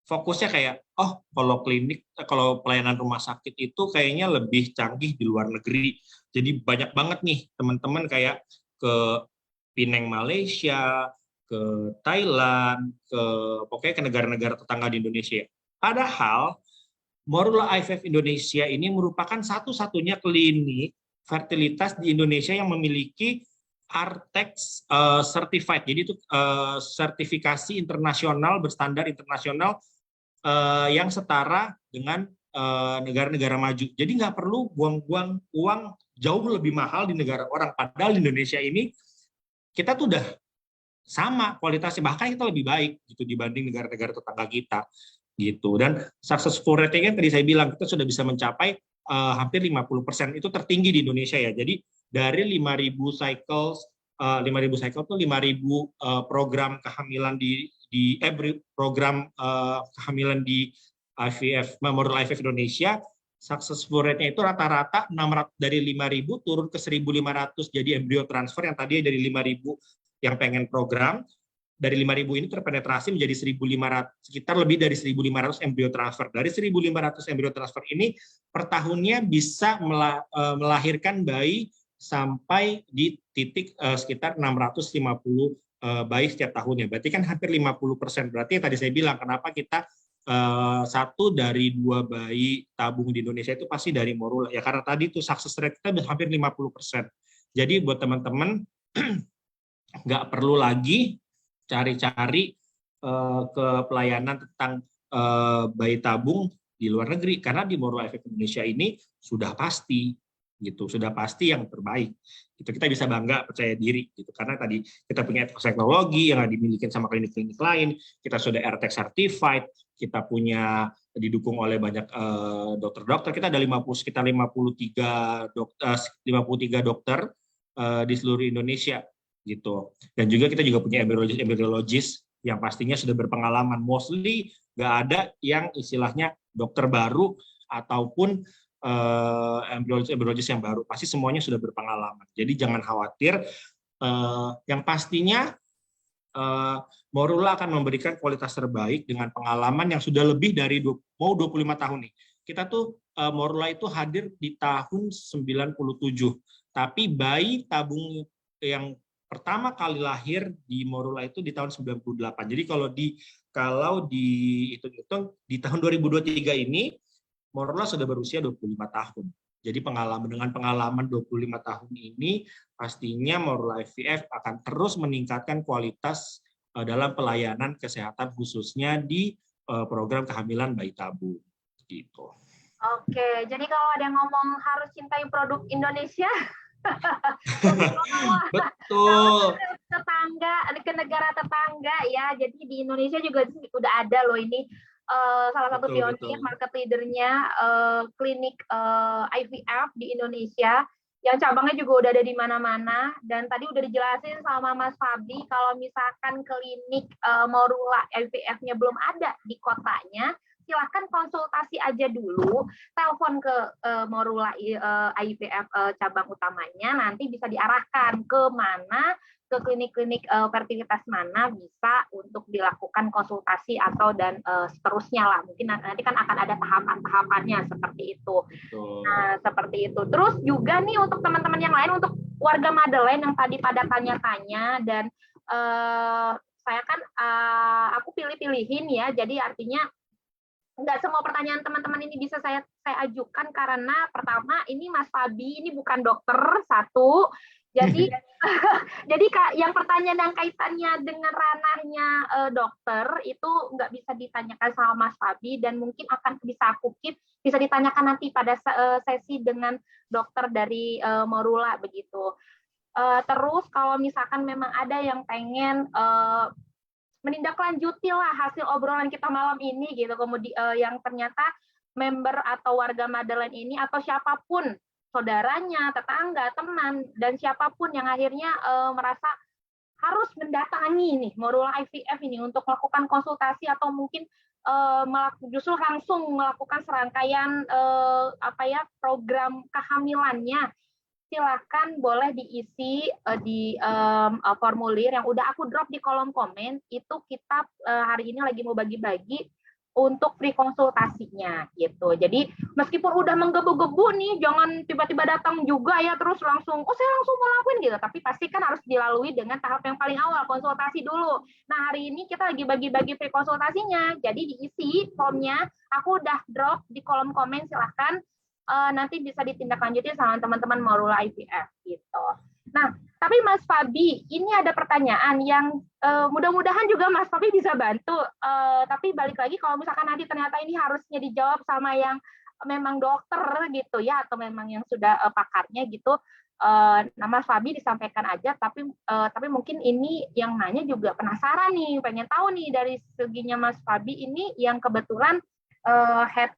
fokusnya kayak, oh kalau pelayanan rumah sakit itu kayaknya lebih canggih di luar negeri. Jadi banyak banget nih teman-teman kayak ke Penang Malaysia, ke Thailand, pokoknya ke negara-negara tetangga di Indonesia. Padahal Morula IVF Indonesia ini merupakan satu-satunya klinik fertilitas di Indonesia yang memiliki Artex certified, jadi itu sertifikasi internasional berstandar internasional yang setara dengan negara-negara maju. Jadi nggak perlu buang-buang uang jauh lebih mahal di negara orang. Padahal di Indonesia ini kita tuh udah sama kualitasnya, bahkan kita lebih baik gitu dibanding negara-negara tetangga kita gitu. Dan successful rate-nya tadi saya bilang kita sudah bisa mencapai hampir 50%, itu tertinggi di Indonesia ya. Jadi dari 5.000 cycles, 5.000 cycle itu 5.000 program kehamilan program kehamilan di IVF Morula IVF Indonesia, successful rate-nya itu rata-rata 600, dari 5.000 turun ke 1.500 jadi embrio transfer, yang tadinya dari 5.000 yang pengen program. Dari 5.000 ini terpenetrasi menjadi 1.500, sekitar lebih dari 1.500 embrio transfer. Dari 1.500 embrio transfer ini per tahunnya bisa melahirkan bayi sampai di titik sekitar 650 bayi setiap tahunnya. Berarti kan hampir 50%. Berarti yang tadi saya bilang kenapa kita 1 dari 2 bayi tabung di Indonesia itu pasti dari Morula. Ya karena tadi itu success rate kita hampir 50%. Jadi buat teman-teman nggak perlu lagi cari-cari ke pelayanan tentang bayi tabung di luar negeri, karena di Morula IVF Indonesia ini sudah pasti gitu, sudah pasti yang terbaik gitu. Kita bisa bangga, percaya diri gitu, karena tadi kita punya teknologi yang dimiliki sama klinik-klinik lain, kita sudah RTX certified, kita punya didukung oleh banyak dokter-dokter, kita ada sekitar 53 dokter di seluruh Indonesia gitu. Dan juga kita juga punya embryologis yang pastinya sudah berpengalaman. Mostly nggak ada yang istilahnya dokter baru ataupun embryologis yang baru. Pasti semuanya sudah berpengalaman. Jadi jangan khawatir. Yang pastinya Morula akan memberikan kualitas terbaik dengan pengalaman yang sudah lebih dari 25 tahun nih. Kita tuh Morula itu hadir di tahun 97. Tapi bayi tabung yang pertama kali lahir di Morula itu di tahun 98. Jadi kalau dihitung-hitung di tahun 2023 ini Morula sudah berusia 25 tahun. Jadi dengan pengalaman 25 tahun ini pastinya Morula IVF akan terus meningkatkan kualitas dalam pelayanan kesehatan khususnya di program kehamilan bayi tabung gitu. Oke, jadi kalau ada yang ngomong harus cintai produk Indonesia, betul. Ke negara tetangga ya. Jadi di Indonesia juga udah ada loh ini salah satu pionir market leadernya klinik IVF di Indonesia yang cabangnya juga udah ada di mana-mana. Dan tadi udah dijelasin sama Mas Fabri kalau misalkan klinik Morula IVF-nya belum ada di kotanya, silahkan konsultasi aja dulu, telepon ke Morula IVF cabang utamanya, nanti bisa diarahkan ke mana, ke klinik-klinik fertilitas mana bisa untuk dilakukan konsultasi dan seterusnya lah. Mungkin nanti kan akan ada tahapan-tahapannya seperti itu. Nah, seperti itu. Terus juga nih untuk teman-teman yang lain, untuk warga Madeleine yang tadi pada tanya-tanya dan saya kan aku pilih-pilihin ya, jadi artinya nggak semua pertanyaan teman-teman ini bisa saya ajukan karena pertama ini Mas Fabi ini bukan dokter satu, jadi jadi yang pertanyaan yang kaitannya dengan ranahnya dokter itu nggak bisa ditanyakan sama Mas Fabi dan mungkin akan bisa aku keep, bisa ditanyakan nanti pada sesi dengan dokter dari Morula begitu. Terus kalau misalkan memang ada yang pengen menindaklanjuti lah hasil obrolan kita malam ini gitu, kemudian yang ternyata member atau warga Madeline ini atau siapapun, saudaranya, tetangga, teman, dan siapapun yang akhirnya merasa harus mendatangi nih Morula IVF ini untuk melakukan konsultasi atau mungkin justru langsung melakukan serangkaian program kehamilannya, silakan boleh diisi di formulir yang udah aku drop di kolom komen. Itu kita hari ini lagi mau bagi-bagi untuk free konsultasinya gitu. Jadi meskipun udah menggebu-gebu nih, jangan tiba-tiba datang juga ya terus langsung, oh saya langsung mau lakuin gitu. Tapi pasti kan harus dilalui dengan tahap yang paling awal, konsultasi dulu. Nah hari ini kita lagi bagi-bagi free konsultasinya. Jadi diisi formnya, aku udah drop di kolom komen, silahkan nanti bisa ditindaklanjuti sama teman-teman Morula IVF gitu. Nah, tapi Mas Fabi, ini ada pertanyaan yang mudah-mudahan juga Mas Fabi bisa bantu. Tapi balik lagi kalau misalkan nanti ternyata ini harusnya dijawab sama yang memang dokter gitu ya, atau memang yang sudah pakarnya gitu, Mas Fabi disampaikan aja. Tapi mungkin ini yang nanya juga penasaran nih, pengen tahu nih dari seginya Mas Fabi ini yang kebetulan head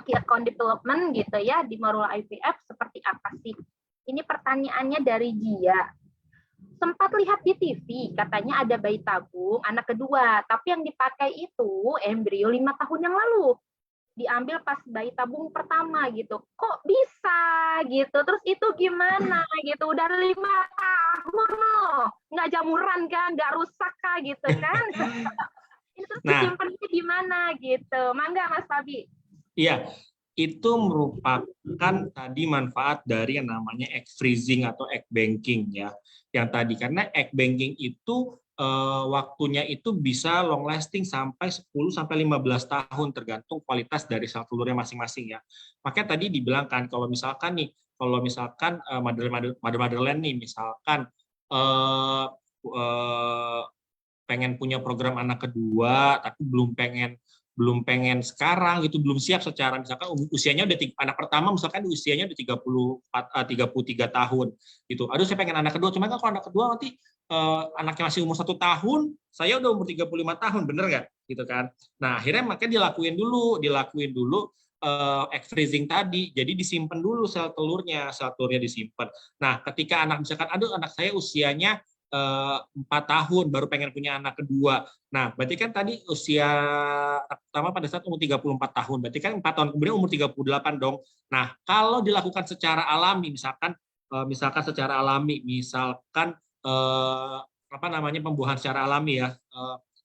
key account development gitu ya di Morula IVF, seperti apa sih? Ini pertanyaannya dari Jia. Sempat lihat di TV, katanya ada bayi tabung anak kedua, tapi yang dipakai itu embrio 5 tahun yang lalu. Diambil pas bayi tabung pertama gitu. Kok bisa gitu? Terus itu gimana gitu? Udah 5 tahun loh. Nggak jamuran kan? Nggak rusak kah gitu kan? Ini terus disimpannya gimana gitu? Mangga Mas Fabi. Iya, itu merupakan tadi manfaat dari yang namanya egg freezing atau egg banking ya. Yang tadi karena egg banking itu waktunya itu bisa long lasting sampai 10 sampai 15 tahun tergantung kualitas dari sel telurnya masing-masing ya. Makanya tadi dibilang kan kalau misalkan Madeline nih misalkan pengen punya program anak kedua tapi belum pengen sekarang gitu, belum siap secara misalkan usianya udah anak pertama misalkan usianya udah 33 tahun gitu. Aduh saya pengen anak kedua, cuma kan kalau anak kedua nanti anaknya masih umur 1 tahun, saya udah umur 35 tahun, bener nggak gitu kan. Nah akhirnya makanya dilakuin dulu egg freezing tadi, jadi disimpan dulu sel telurnya disimpan. Nah ketika anak misalkan aduh anak saya usianya 4 tahun baru pengen punya anak kedua. Nah, berarti kan tadi usia pertama pada saat umur 34 tahun. Berarti kan 4 tahun kemudian umur 38 dong. Nah, kalau dilakukan secara alami misalkan pembuahan secara alami ya.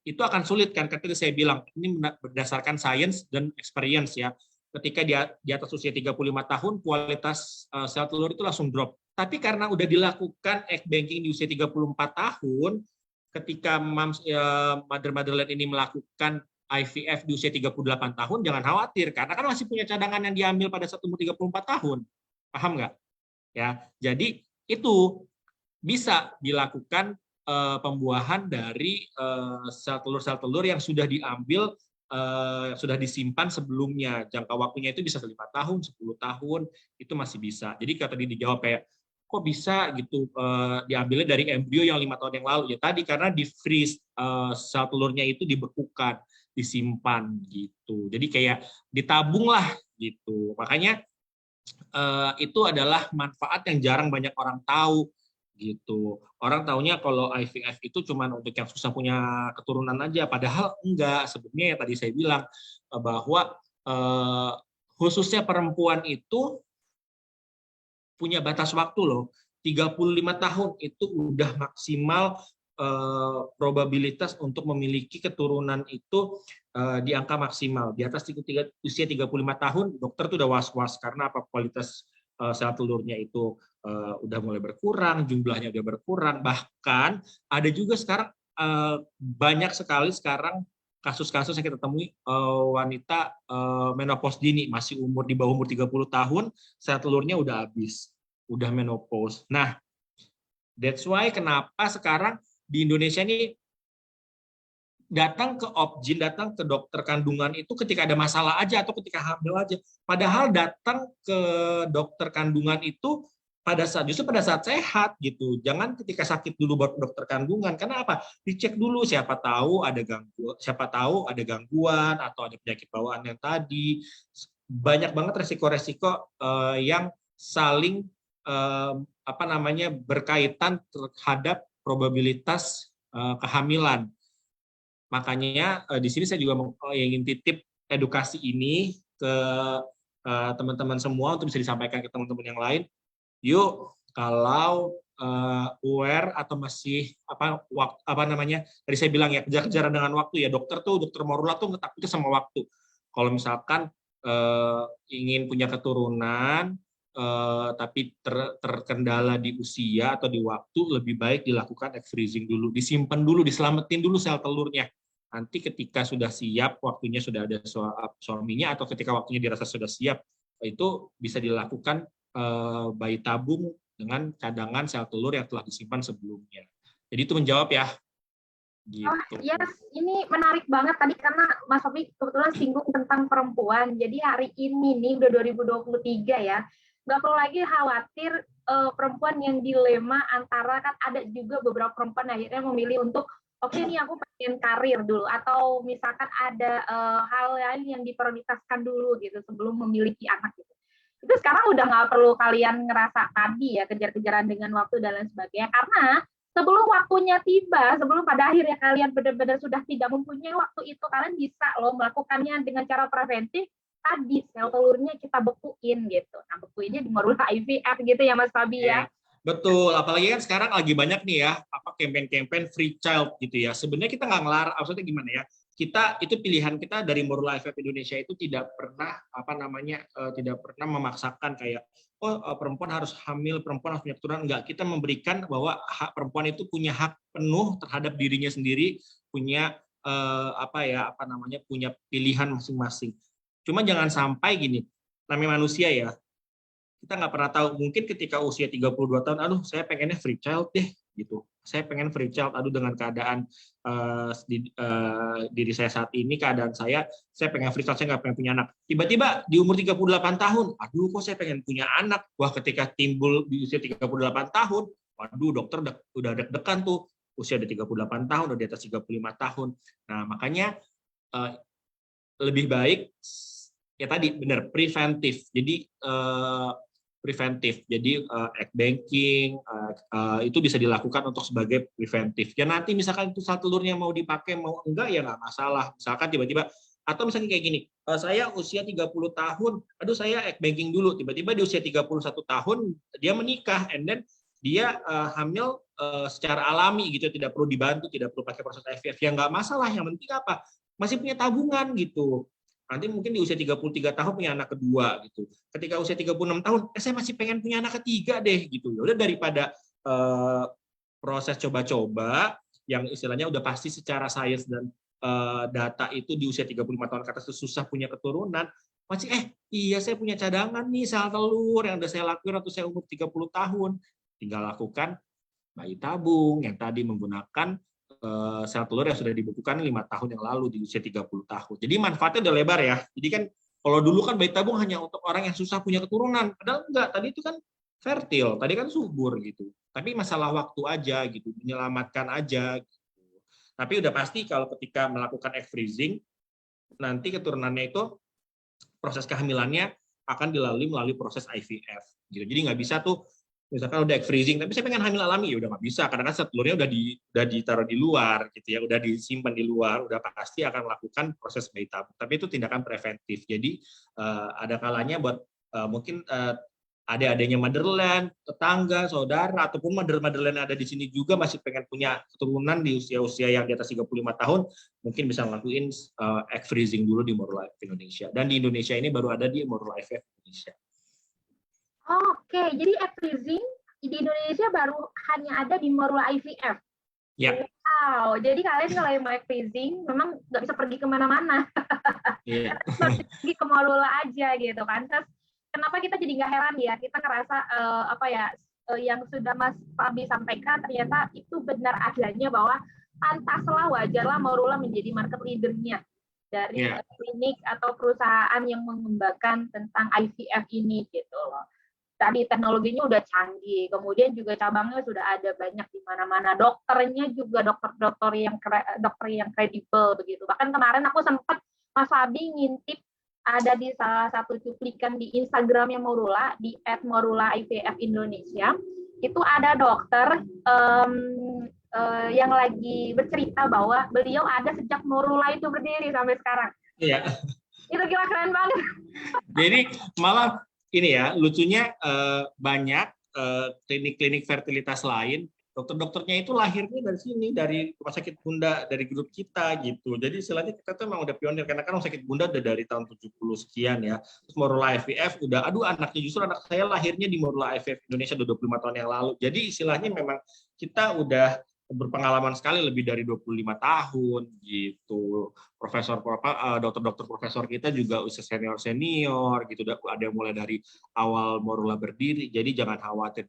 Itu akan sulit kan ketika saya bilang ini berdasarkan sains dan experience ya. Ketika di atas usia 35 tahun kualitas sel telur itu langsung drop. Tapi karena udah dilakukan egg banking di usia 34 tahun, ketika Madeline ini melakukan IVF di usia 38 tahun, jangan khawatir, karena kan masih punya cadangan yang diambil pada saat umur 34 tahun. Paham nggak? Ya, jadi itu bisa dilakukan pembuahan dari sel telur yang sudah diambil, sudah disimpan sebelumnya. Jangka waktunya itu bisa 5 tahun, 10 tahun, itu masih bisa. Jadi kalau tadi dijawab kayak, kok bisa gitu diambilnya dari embrio yang 5 tahun yang lalu? Ya tadi karena di freeze, sel telurnya itu dibekukan, disimpan gitu. Jadi kayak ditabung lah gitu. Makanya itu adalah manfaat yang jarang banyak orang tahu gitu. Orang taunya kalau IVF itu cuma untuk yang susah punya keturunan aja, padahal enggak. Sebenarnya ya tadi saya bilang bahwa khususnya perempuan itu punya batas waktu loh. 35 tahun itu udah maksimal probabilitas untuk memiliki keturunan itu di angka maksimal. Di atas usia 35 tahun dokter tuh udah was-was karena apa kualitas sel telurnya itu udah mulai berkurang, jumlahnya udah berkurang, bahkan ada juga sekarang banyak sekali sekarang kasus-kasus yang kita temui wanita menopause dini, masih di bawah umur 30 tahun, sel telurnya udah habis, udah menopause. Nah, that's why kenapa sekarang di Indonesia ini datang ke obgyn, datang ke dokter kandungan itu ketika ada masalah aja atau ketika hamil aja. Padahal datang ke dokter kandungan itu justru pada saat sehat gitu. Jangan ketika sakit dulu baru ke dokter kandungan. Karena apa? Dicek dulu, siapa tahu ada gangguan atau ada penyakit bawaan yang tadi. Banyak banget resiko-resiko yang saling berkaitan terhadap probabilitas kehamilan. Makanya di sini saya juga ingin titip edukasi ini ke teman-teman semua untuk bisa disampaikan ke teman-teman yang lain. Yuk, kalau aware atau masih tadi saya bilang ya, kejar-kejaran dengan waktu ya, dokter Morula tuh takutnya sama waktu. Kalau misalkan ingin punya keturunan tapi terkendala di usia atau di waktu, lebih baik dilakukan egg freezing dulu, disimpan dulu, diselamatin dulu sel telurnya. Nanti ketika sudah siap, waktunya sudah ada suaminya, atau ketika waktunya dirasa sudah siap, itu bisa dilakukan bayi tabung dengan cadangan sel telur yang telah disimpan sebelumnya. Jadi itu menjawab ya. Gitu. Oh, yes, ini menarik banget tadi karena Mas Sofi kebetulan singgung tentang perempuan. Jadi hari ini nih udah 2023 ya, nggak perlu lagi khawatir perempuan yang dilema antara, kan ada juga beberapa perempuan akhirnya memilih untuk oke nih aku pengen karir dulu, atau misalkan ada hal lain yang diprioritaskan dulu gitu sebelum memiliki anak gitu. Itu sekarang udah nggak perlu kalian ngerasa tadi ya kejar-kejaran dengan waktu dan lain sebagainya, karena sebelum waktunya tiba, sebelum pada akhirnya kalian benar-benar sudah tidak mempunyai waktu itu, kalian bisa loh melakukannya dengan cara preventif. Tadi sel telurnya kita bekuin gitu. Nah, bekuinnya di Morula IVF gitu ya Mas Fabi ya. Betul, apalagi kan sekarang lagi banyak nih ya campaign free child gitu ya. Sebenarnya kita nggak ngelarang, maksudnya gimana ya? Kita itu pilihan kita dari Morula IVF Indonesia itu tidak pernah tidak pernah memaksakan kayak perempuan harus hamil, perempuan harus punya keturunan. Enggak, kita memberikan bahwa perempuan itu punya hak penuh terhadap dirinya sendiri, punya punya pilihan masing-masing. Cuma jangan sampai gini, namanya manusia ya, kita nggak pernah tahu, mungkin ketika usia 32 tahun, aduh saya pengennya free child deh, gitu. Saya pengen free child, aduh dengan keadaan diri saya saat ini, keadaan saya pengen free child, saya nggak pengen punya anak. Tiba-tiba di umur 38 tahun, aduh kok saya pengen punya anak. Wah, ketika timbul di usia 38 tahun, waduh dokter udah deg-degan tuh, usia udah 38 tahun, udah di atas 35 tahun. Nah, makanya lebih baik, ya tadi benar, preventif. Jadi preventif. Jadi egg banking itu bisa dilakukan untuk sebagai preventif. Ya nanti misalkan itu sel telurnya mau dipakai mau enggak ya nggak masalah. Misalkan tiba-tiba, atau misalnya kayak gini, saya usia 30 tahun, aduh saya egg banking dulu. Tiba-tiba di usia 31 tahun dia menikah, and then dia hamil secara alami gitu, tidak perlu dibantu, tidak perlu pakai proses IVF. Ya nggak masalah. Yang penting apa? Masih punya tabungan gitu. Nanti mungkin di usia 33 tahun punya anak kedua gitu. Ketika usia 36 tahun, saya masih pengen punya anak ketiga deh gitu. Ya udah, daripada proses coba-coba yang istilahnya udah pasti secara sains dan data itu di usia 35 tahun ke atas itu susah punya keturunan, masih iya saya punya cadangan nih sel telur yang udah saya lakuin waktu saya umur 30 tahun. Tinggal lakukan bayi tabung yang tadi menggunakan sel telur yang sudah dibukukan 5 tahun yang lalu di usia 30 tahun. Jadi manfaatnya udah lebar ya. Jadi kan kalau dulu kan bayi tabung hanya untuk orang yang susah punya keturunan. Padahal enggak, tadi itu kan fertil, tadi kan subur gitu. Tapi masalah waktu aja gitu, menyelamatkan aja gitu. Tapi udah pasti kalau ketika melakukan egg freezing, nanti keturunannya itu proses kehamilannya akan melalui proses IVF gitu. Jadi nggak bisa tuh misalkan udah egg freezing, tapi saya pengen hamil alami, ya udah nggak bisa, karena kan telurnya udah ditaruh di luar, gitu ya, udah disimpan di luar, udah pasti akan melakukan proses bayi tabung. Tapi itu tindakan preventif. Jadi ada kalanya buat mungkin adik-adiknya motherland, tetangga, saudara, ataupun motherland ada di sini juga masih pengen punya keturunan di usia-usia yang di atas 35 tahun, mungkin bisa ngelakuin egg freezing dulu di Morula IVF Indonesia. Dan di Indonesia ini baru ada di Morula IVF Indonesia. Oke, jadi egg freezing di Indonesia baru hanya ada di Morula IVF. Ya, Wow, jadi kalian kalau yang mau egg freezing memang nggak bisa pergi kemana-mana, iya, harus pergi ke Morula aja gitu kan. Terus kenapa kita jadi nggak heran ya? Kita ngerasa apa ya, yang sudah Mas Fabi sampaikan ternyata itu benar adanya bahwa pantaslah wajarlah Morula menjadi market leader-nya dari iya. klinik atau perusahaan yang mengembangkan tentang IVF ini gitu loh. Tadi teknologinya udah canggih, kemudian juga cabangnya sudah ada banyak di mana-mana. Dokternya juga dokter yang kredibel begitu. Bahkan kemarin aku sempat Mas Fabi ngintip ada di salah satu cuplikan di Instagramnya Morula di @morula_ivf_indonesia. Itu ada dokter yang lagi bercerita bahwa beliau ada sejak Morula itu berdiri sampai sekarang. Iya. Itu kira keren banget. Jadi malah ini ya, lucunya banyak klinik-klinik fertilitas lain, dokter-dokternya itu lahirnya dari sini, dari Rumah Sakit Bunda, dari grup kita gitu. Jadi istilahnya kita tuh memang udah pionir, karena kan Rumah Sakit Bunda udah dari tahun 70 sekian ya. Terus Morula IVF udah, aduh anaknya, justru anak saya lahirnya di Morula IVF Indonesia udah 25 tahun yang lalu. Jadi istilahnya memang kita udah berpengalaman sekali, lebih dari 25 tahun gitu. Dokter-dokter profesor kita juga usia senior gitu, ada yang mulai dari awal Morula berdiri, jadi jangan khawatir.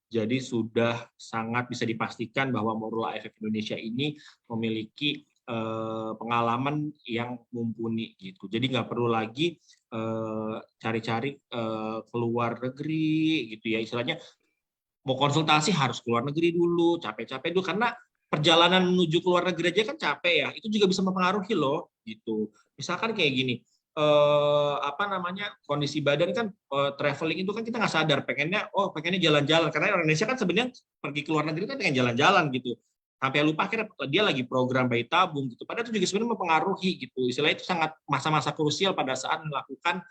Jadi sudah sangat bisa dipastikan bahwa Morula IVF Indonesia ini memiliki pengalaman yang mumpuni gitu. Jadi nggak perlu lagi cari-cari keluar negeri gitu ya, istilahnya mau konsultasi harus keluar negeri dulu, capek-capek dulu, karena perjalanan menuju keluar negeri aja kan capek ya, itu juga bisa mempengaruhi loh gitu. Misalkan kayak gini, kondisi badan kan, traveling itu kan kita nggak sadar, pengennya jalan-jalan, karena Indonesia kan sebenarnya pergi ke luar negeri kan pengen jalan-jalan gitu, sampai lupa akhirnya dia lagi program bayi tabung gitu, padahal itu juga sebenarnya mempengaruhi gitu. Istilahnya itu sangat masa-masa krusial pada saat melakukan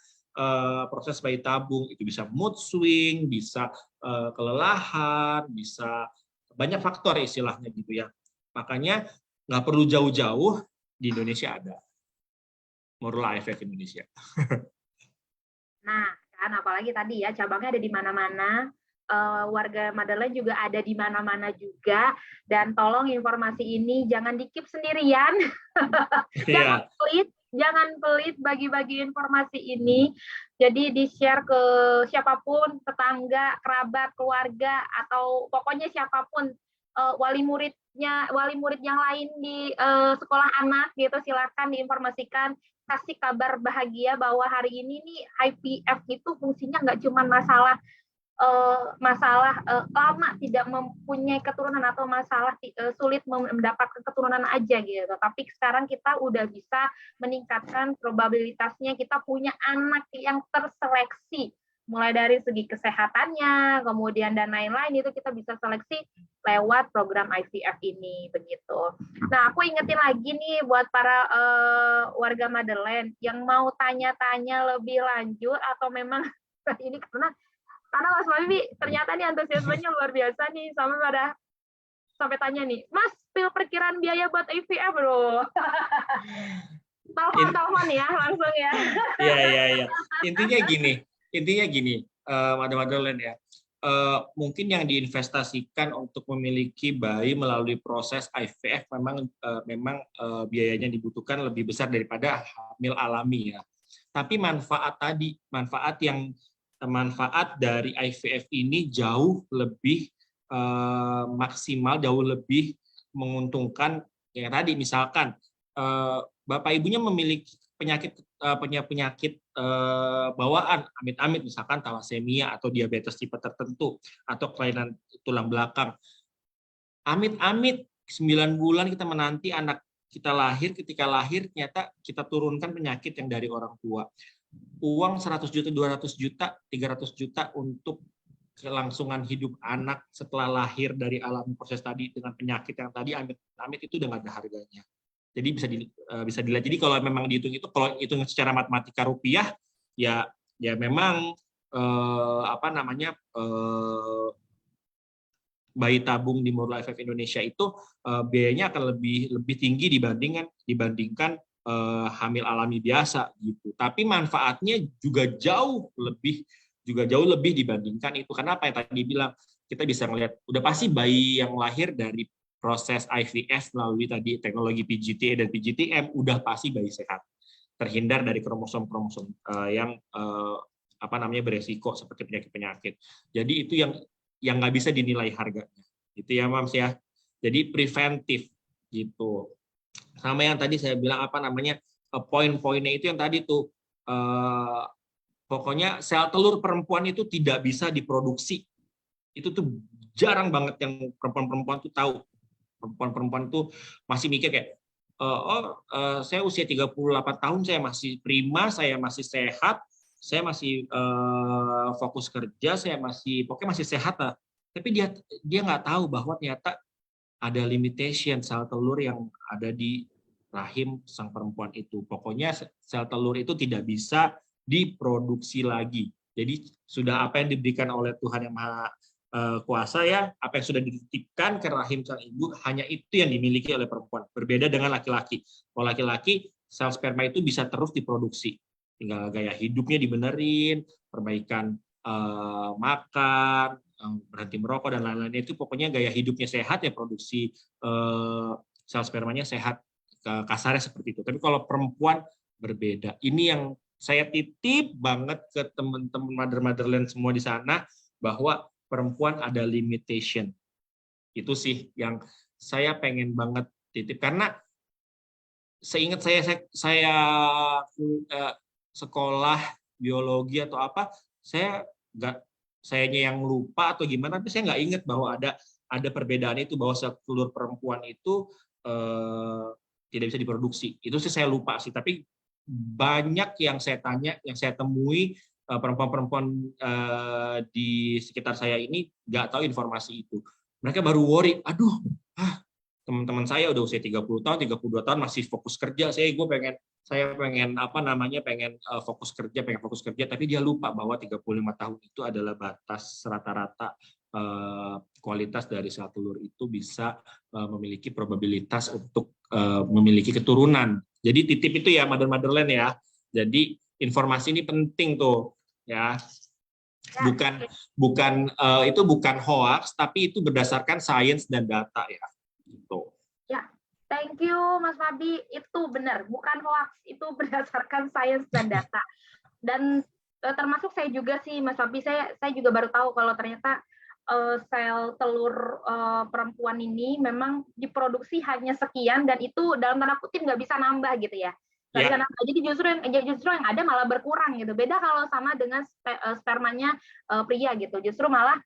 proses bayi tabung. Itu bisa mood swing, bisa kelelahan, bisa banyak faktor istilahnya gitu ya. Makanya nggak perlu jauh-jauh, di Indonesia ada Morula IVF Indonesia. Nah, kan apalagi tadi ya cabangnya ada di mana-mana, warga Madeline juga ada di mana-mana juga, dan tolong informasi ini jangan dikip sendirian, jangan Iya, pelit bagi-bagi informasi ini, jadi di-share ke siapapun, tetangga, kerabat, keluarga, atau pokoknya siapapun, wali murid yang lain di sekolah anak gitu, silakan diinformasikan, kasih kabar bahagia bahwa hari ini nih IVF itu fungsinya nggak cuma masalah lama tidak mempunyai keturunan atau masalah sulit mendapatkan keturunan aja gitu. Tapi sekarang kita udah bisa meningkatkan probabilitasnya kita punya anak yang terseleksi. Mulai dari segi kesehatannya, kemudian dan lain-lain itu kita bisa seleksi lewat program IVF ini begitu. Nah, aku ingetin lagi nih buat para warga Madeline yang mau tanya-tanya lebih lanjut atau memang ini karena Mas Fabi ternyata nih antusiasmenya luar biasa nih, sampai tanya nih, Mas, perkiraan biaya buat IVF bro. Telepon ya langsung ya. iya. Intinya gini, Madam ya. Mungkin yang diinvestasikan untuk memiliki bayi melalui proses IVF memang biayanya dibutuhkan lebih besar daripada hamil alami ya. Tapi manfaat dari IVF ini jauh lebih maksimal, jauh lebih menguntungkan. Kayak tadi misalkan bapak ibunya memiliki penyakit bawaan, amit-amit misalkan talasemia atau diabetes tipe tertentu atau kelainan tulang belakang. Amit-amit 9 bulan kita menanti anak kita lahir, ketika lahir ternyata kita turunkan penyakit yang dari orang tua. Uang 100 juta, 200 juta, 300 juta untuk kelangsungan hidup anak setelah lahir dari alami proses tadi dengan penyakit yang tadi amit-amit itu udah nggak ada harganya. Jadi bisa dilihat. Jadi kalau memang dihitung itu, kalau hitung secara matematika rupiah, ya memang bayi tabung di Morula IVF Indonesia itu biayanya akan lebih tinggi dibandingkan hamil alami biasa gitu. Tapi manfaatnya juga jauh juga jauh lebih dibandingkan itu. Karena apa yang tadi bilang, kita bisa melihat udah pasti bayi yang lahir dari proses IVF melalui tadi teknologi PGTA dan PGTM udah pasti bayi sehat, terhindar dari kromosom-kromosom yang beresiko seperti penyakit-penyakit. Jadi itu yang nggak bisa dinilai harganya. Itu ya Mams ya. Jadi preventif gitu. Sama yang tadi saya bilang poin-poinnya itu yang tadi tuh pokoknya sel telur perempuan itu tidak bisa diproduksi. Itu tuh jarang banget yang perempuan-perempuan tuh tahu. Perempuan-perempuan itu masih mikir kayak saya usia 38 tahun, saya masih prima, saya masih sehat, saya masih fokus kerja, pokoknya masih sehat lah. Tapi dia nggak tahu bahwa ternyata ada limitation sel telur yang ada di rahim sang perempuan itu. Pokoknya sel telur itu tidak bisa diproduksi lagi. Jadi sudah apa yang diberikan oleh Tuhan yang Maha Kuasa ya, apa yang sudah dititipkan ke rahim sang ibu, hanya itu yang dimiliki oleh perempuan. Berbeda dengan laki-laki. Kalau laki-laki, sel sperma itu bisa terus diproduksi. Tinggal gaya hidupnya dibenerin, perbaikan makan, berhenti merokok dan lain-lainnya, itu pokoknya gaya hidupnya sehat ya, produksi sel spermanya sehat, kasarnya seperti itu. Tapi kalau perempuan berbeda. Ini yang saya titip banget ke teman-teman mother-motherland semua di sana, bahwa perempuan ada limitation. Itu sih yang saya pengen banget titip, karena seingat saya sekolah biologi atau apa, sayanya yang lupa atau gimana, tapi saya nggak ingat bahwa ada perbedaan itu, bahwa sel telur perempuan itu tidak bisa diproduksi. Itu sih saya lupa sih, tapi banyak yang saya tanya, yang saya temui perempuan-perempuan di sekitar saya ini nggak tahu informasi itu. Mereka baru worry, aduh, teman-teman saya udah usia 30 tahun, 32 tahun masih fokus kerja. Saya pengen fokus kerja, tapi dia lupa bahwa 35 tahun itu adalah batas rata-rata kualitas dari sel telur itu bisa memiliki probabilitas untuk memiliki keturunan. Jadi titip itu ya motherland ya. Jadi informasi ini penting tuh ya. Itu bukan hoax, tapi itu berdasarkan sains dan data ya. Gitu. Ya, thank you Mas Fabi. Itu benar, bukan hoax, itu berdasarkan sains dan data. Dan termasuk saya juga sih Mas Fabi, saya juga baru tahu kalau ternyata sel telur perempuan ini memang diproduksi hanya sekian, dan itu dalam tanda kutip nggak bisa nambah gitu ya. Jadi justru yang ada malah berkurang gitu. Beda kalau sama dengan spermanya pria gitu. Justru malah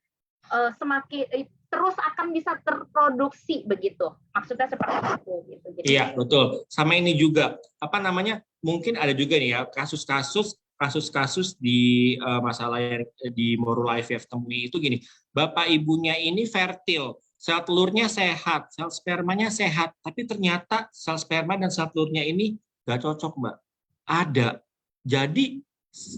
semakin terus akan bisa terproduksi begitu. Maksudnya seperti itu gitu. Jadi, iya, betul. Sama ini juga mungkin ada juga nih ya kasus-kasus di masalah yang di Moral IVF temui itu gini. Bapak ibunya ini fertil, sel telurnya sehat, sel spermanya sehat, tapi ternyata sel sperma dan sel telurnya ini nggak cocok, Mbak. Ada. Jadi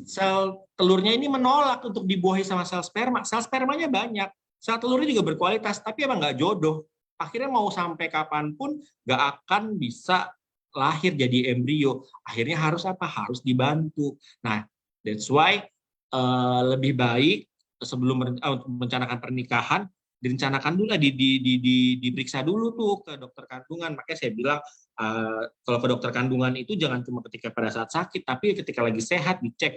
sel telurnya ini menolak untuk dibuahi sama sel sperma. Sel spermanya banyak, sel telurnya juga berkualitas, tapi emang nggak jodoh. Akhirnya mau sampai kapanpun nggak akan bisa lahir jadi embrio. Akhirnya harus apa? Harus dibantu. Nah, that's why lebih baik sebelum merencanakan pernikahan, direncanakan dulu, diperiksa dulu tuh ke dokter kandungan. Makanya saya bilang kalau ke dokter kandungan itu jangan cuma ketika pada saat sakit, tapi ketika lagi sehat dicek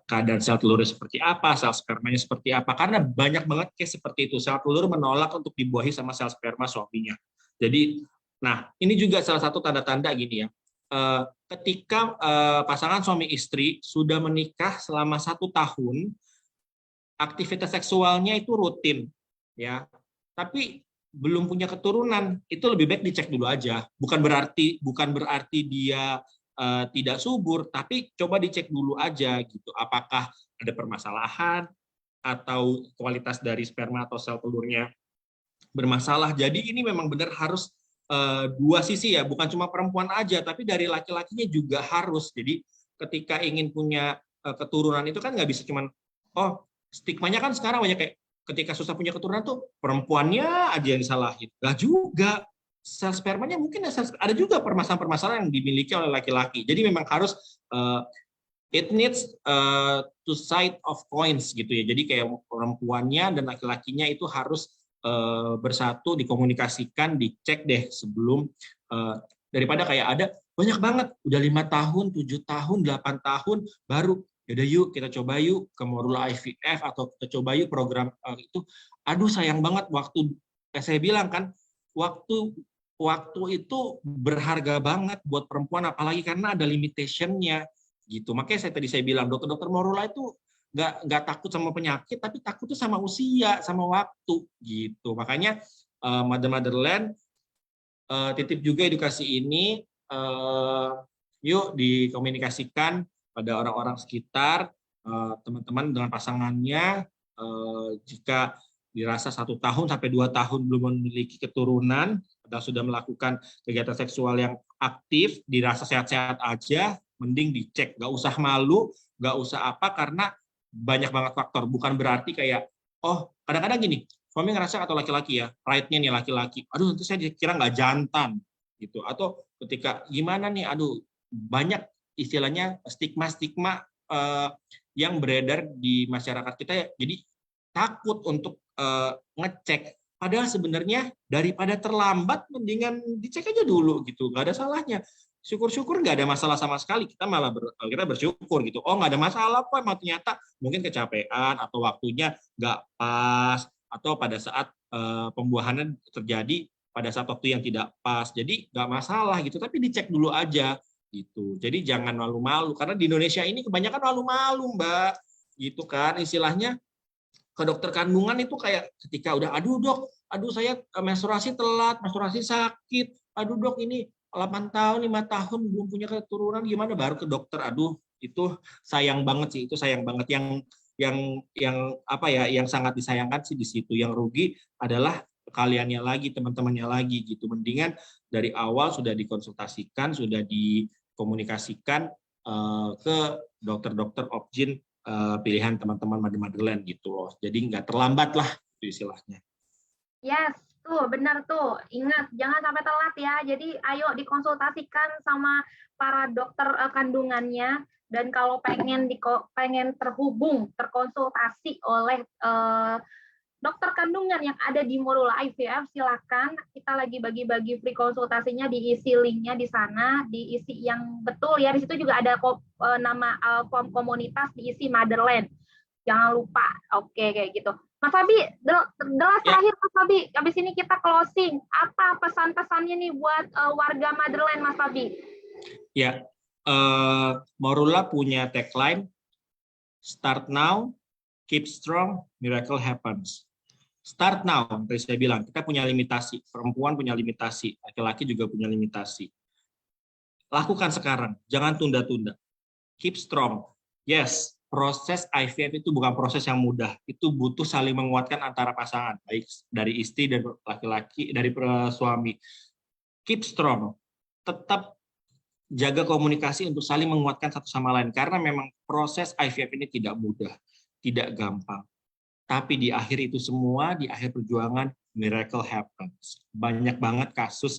keadaan sel telurnya seperti apa, sel spermanya seperti apa. Karena banyak banget case seperti itu, sel telur menolak untuk dibuahi sama sel sperma suaminya. Jadi, nah ini juga salah satu tanda-tanda gini ya. Ketika pasangan suami istri sudah menikah selama 1 tahun, aktivitas seksualnya itu rutin, ya. Tapi belum punya keturunan, itu lebih baik dicek dulu aja. Bukan berarti dia tidak subur, tapi coba dicek dulu aja gitu. Apakah ada permasalahan atau kualitas dari sperma atau sel telurnya bermasalah. Jadi ini memang benar harus dua sisi ya, bukan cuma perempuan aja, tapi dari laki-lakinya juga harus. Jadi ketika ingin punya keturunan itu kan nggak bisa cuman stigmanya kan sekarang banyak kayak ketika susah punya keturunan tuh perempuannya aja yang disalahin. Nggak juga. Sel spermanya mungkin ada juga permasalahan-permasalahan yang dimiliki oleh laki-laki. Jadi memang harus It needs two side of coins gitu ya. Jadi kayak perempuannya dan laki-lakinya itu harus bersatu, dikomunikasikan, dicek deh sebelum daripada kayak ada banyak banget udah 5 tahun, 7 tahun, 8 tahun baru yaudah yuk kita coba yuk ke Morula IVF atau kita coba yuk program itu. Aduh sayang banget waktu saya bilang kan waktu itu berharga banget buat perempuan apalagi karena ada limitation-nya gitu. Makanya saya bilang dokter-dokter Morula itu nggak takut sama penyakit, tapi takut tuh sama usia, sama waktu gitu. Makanya Motherland titip juga edukasi ini, yuk dikomunikasikan pada orang-orang sekitar, teman-teman dengan pasangannya. Jika dirasa 1 tahun sampai 2 tahun belum memiliki keturunan, atau sudah melakukan kegiatan seksual yang aktif, dirasa sehat-sehat aja, mending dicek, nggak usah malu, nggak usah apa, karena banyak banget faktor. Bukan berarti kayak, oh kadang-kadang gini, suami ngerasa atau laki-laki ya, pride-nya nih laki-laki, aduh nanti saya dikira nggak jantan, gitu. Atau ketika gimana nih, aduh banyak istilahnya stigma-stigma yang beredar di masyarakat kita, ya. Jadi takut untuk ngecek. Padahal sebenarnya daripada terlambat, mendingan dicek aja dulu gitu, nggak ada salahnya. Syukur-syukur nggak ada masalah sama sekali, kita malah kita bersyukur gitu. Oh nggak ada masalah kok, emang ternyata mungkin kecapean atau waktunya nggak pas atau pada saat pembuahannya terjadi pada saat waktu yang tidak pas, jadi nggak masalah gitu. Tapi dicek dulu aja gitu. Jadi jangan malu-malu karena di Indonesia ini kebanyakan malu-malu Mbak, gitu kan istilahnya. Ke dokter kandungan itu kayak ketika udah aduh dok, aduh saya menstruasi telat, menstruasi sakit, aduh dok ini 8 tahun, 5 tahun belum punya keturunan, gimana, baru ke dokter. Aduh, itu sayang banget sih, itu sayang banget. Yang apa ya, yang sangat disayangkan sih di situ. Yang rugi adalah kaliannya lagi, teman-temannya lagi gitu. Mendingan dari awal sudah dikonsultasikan, sudah dikomunikasikan ke dokter-dokter obgyn pilihan teman-teman Motherland gitu loh. Jadi nggak terlambat lah itu istilahnya. Yes, tuh benar tuh. Ingat, jangan sampai telat ya. Jadi ayo dikonsultasikan sama para dokter kandungannya. Dan kalau pengen terhubung, terkonsultasi oleh dokter kandungan yang ada di Morula IVF, silakan. Kita lagi bagi-bagi free konsultasinya, diisi linknya di sana, diisi yang betul ya. Di situ juga ada nama form komunitas, diisi Motherland. Jangan lupa. Oke, kayak gitu. Mas Fabi, jelas terakhir Mas Fabi, habis ini kita closing. Apa pesan-pesannya nih buat warga Motherland, Mas Fabi? Ya, Morula punya tagline, start now, keep strong, miracle happens. Start now, tadi saya bilang, kita punya limitasi, perempuan punya limitasi, laki-laki juga punya limitasi. Lakukan sekarang, jangan tunda-tunda. Keep strong. Yes, proses IVF itu bukan proses yang mudah. Itu butuh saling menguatkan antara pasangan, baik dari istri dan laki-laki, dari suami. Keep strong. Tetap jaga komunikasi untuk saling menguatkan satu sama lain. Karena memang proses IVF ini tidak mudah, tidak gampang. Tapi di akhir itu semua, di akhir perjuangan, miracle happens. Banyak banget kasus,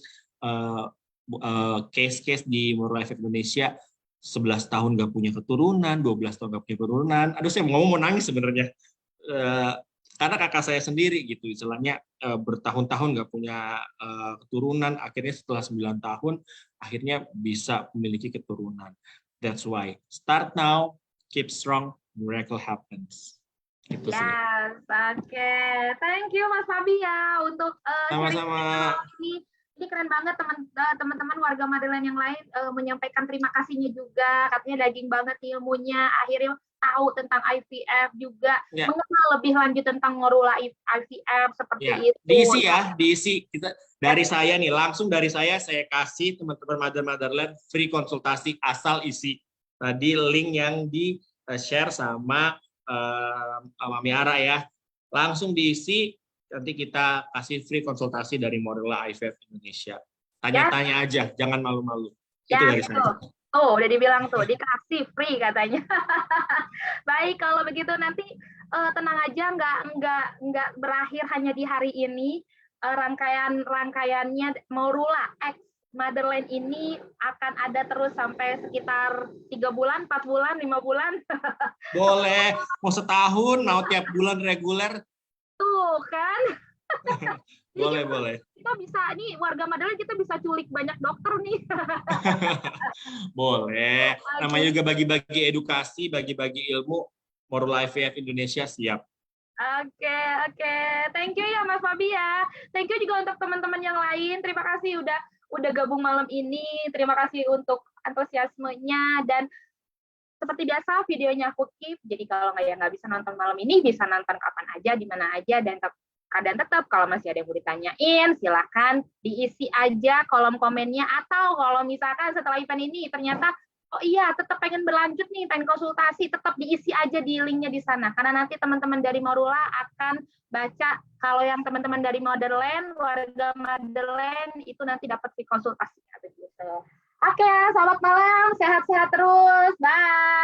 case-case di Morula IVF Indonesia, 11 tahun nggak punya keturunan, 12 tahun nggak punya keturunan. Aduh, saya mau nangis sebenarnya. Karena kakak saya sendiri gitu, istilahnya bertahun-tahun nggak punya keturunan, akhirnya setelah 9 tahun, akhirnya bisa memiliki keturunan. That's why, start now, keep strong, miracle happens. Gitu yes, oke. Thank you Mas Fabi ya untuk sama-sama. Ini keren banget teman-teman warga Motherland yang lain menyampaikan terima kasihnya juga. Katanya daging banget ilmunya. Akhirnya tahu tentang IVF juga, mengenal lebih lanjut tentang Morula IVF seperti itu. Diisi kita dari saya nih, langsung dari saya kasih teman-teman Motherland free konsultasi asal isi tadi link yang di share sama Mami Ara ya, langsung diisi, nanti kita kasih free konsultasi dari Morula IVF Indonesia. Tanya-tanya aja, jangan malu-malu. Itu dari saya. Tuh, udah dibilang tuh, dikasih free katanya. Baik, kalau begitu nanti tenang aja, nggak berakhir hanya di hari ini. Rangkaiannya Morula X Motherland ini akan ada terus sampai sekitar 3 bulan, 4 bulan, 5 bulan. Boleh, mau setahun, mau tiap bulan reguler. Tuh kan. Jadi Boleh, boleh. kita bisa, nih warga Motherland kita bisa culik banyak dokter nih. Boleh. Namanya juga bagi-bagi edukasi, bagi-bagi ilmu. Morula IVF Indonesia siap. Oke. Thank you ya Mas Fabi ya. Thank you juga untuk teman-teman yang lain. Terima kasih udah gabung malam ini. Terima kasih untuk antusiasmenya, dan seperti biasa videonya aku keep. Jadi kalau nggak bisa nonton malam ini, bisa nonton kapan aja, di mana aja, dan tetap kalau masih ada yang mau ditanyain, silakan diisi aja kolom komennya, atau kalau misalkan setelah event ini ternyata oh iya tetap pengen berlanjut nih, pengen konsultasi, tetap diisi aja di linknya di sana, karena nanti teman-teman dari Morula akan baca. Kalau yang teman-teman dari Motherland, warga Motherland itu nanti dapat free konsultasi begitu. Oke, selamat malam, sehat-sehat terus, bye.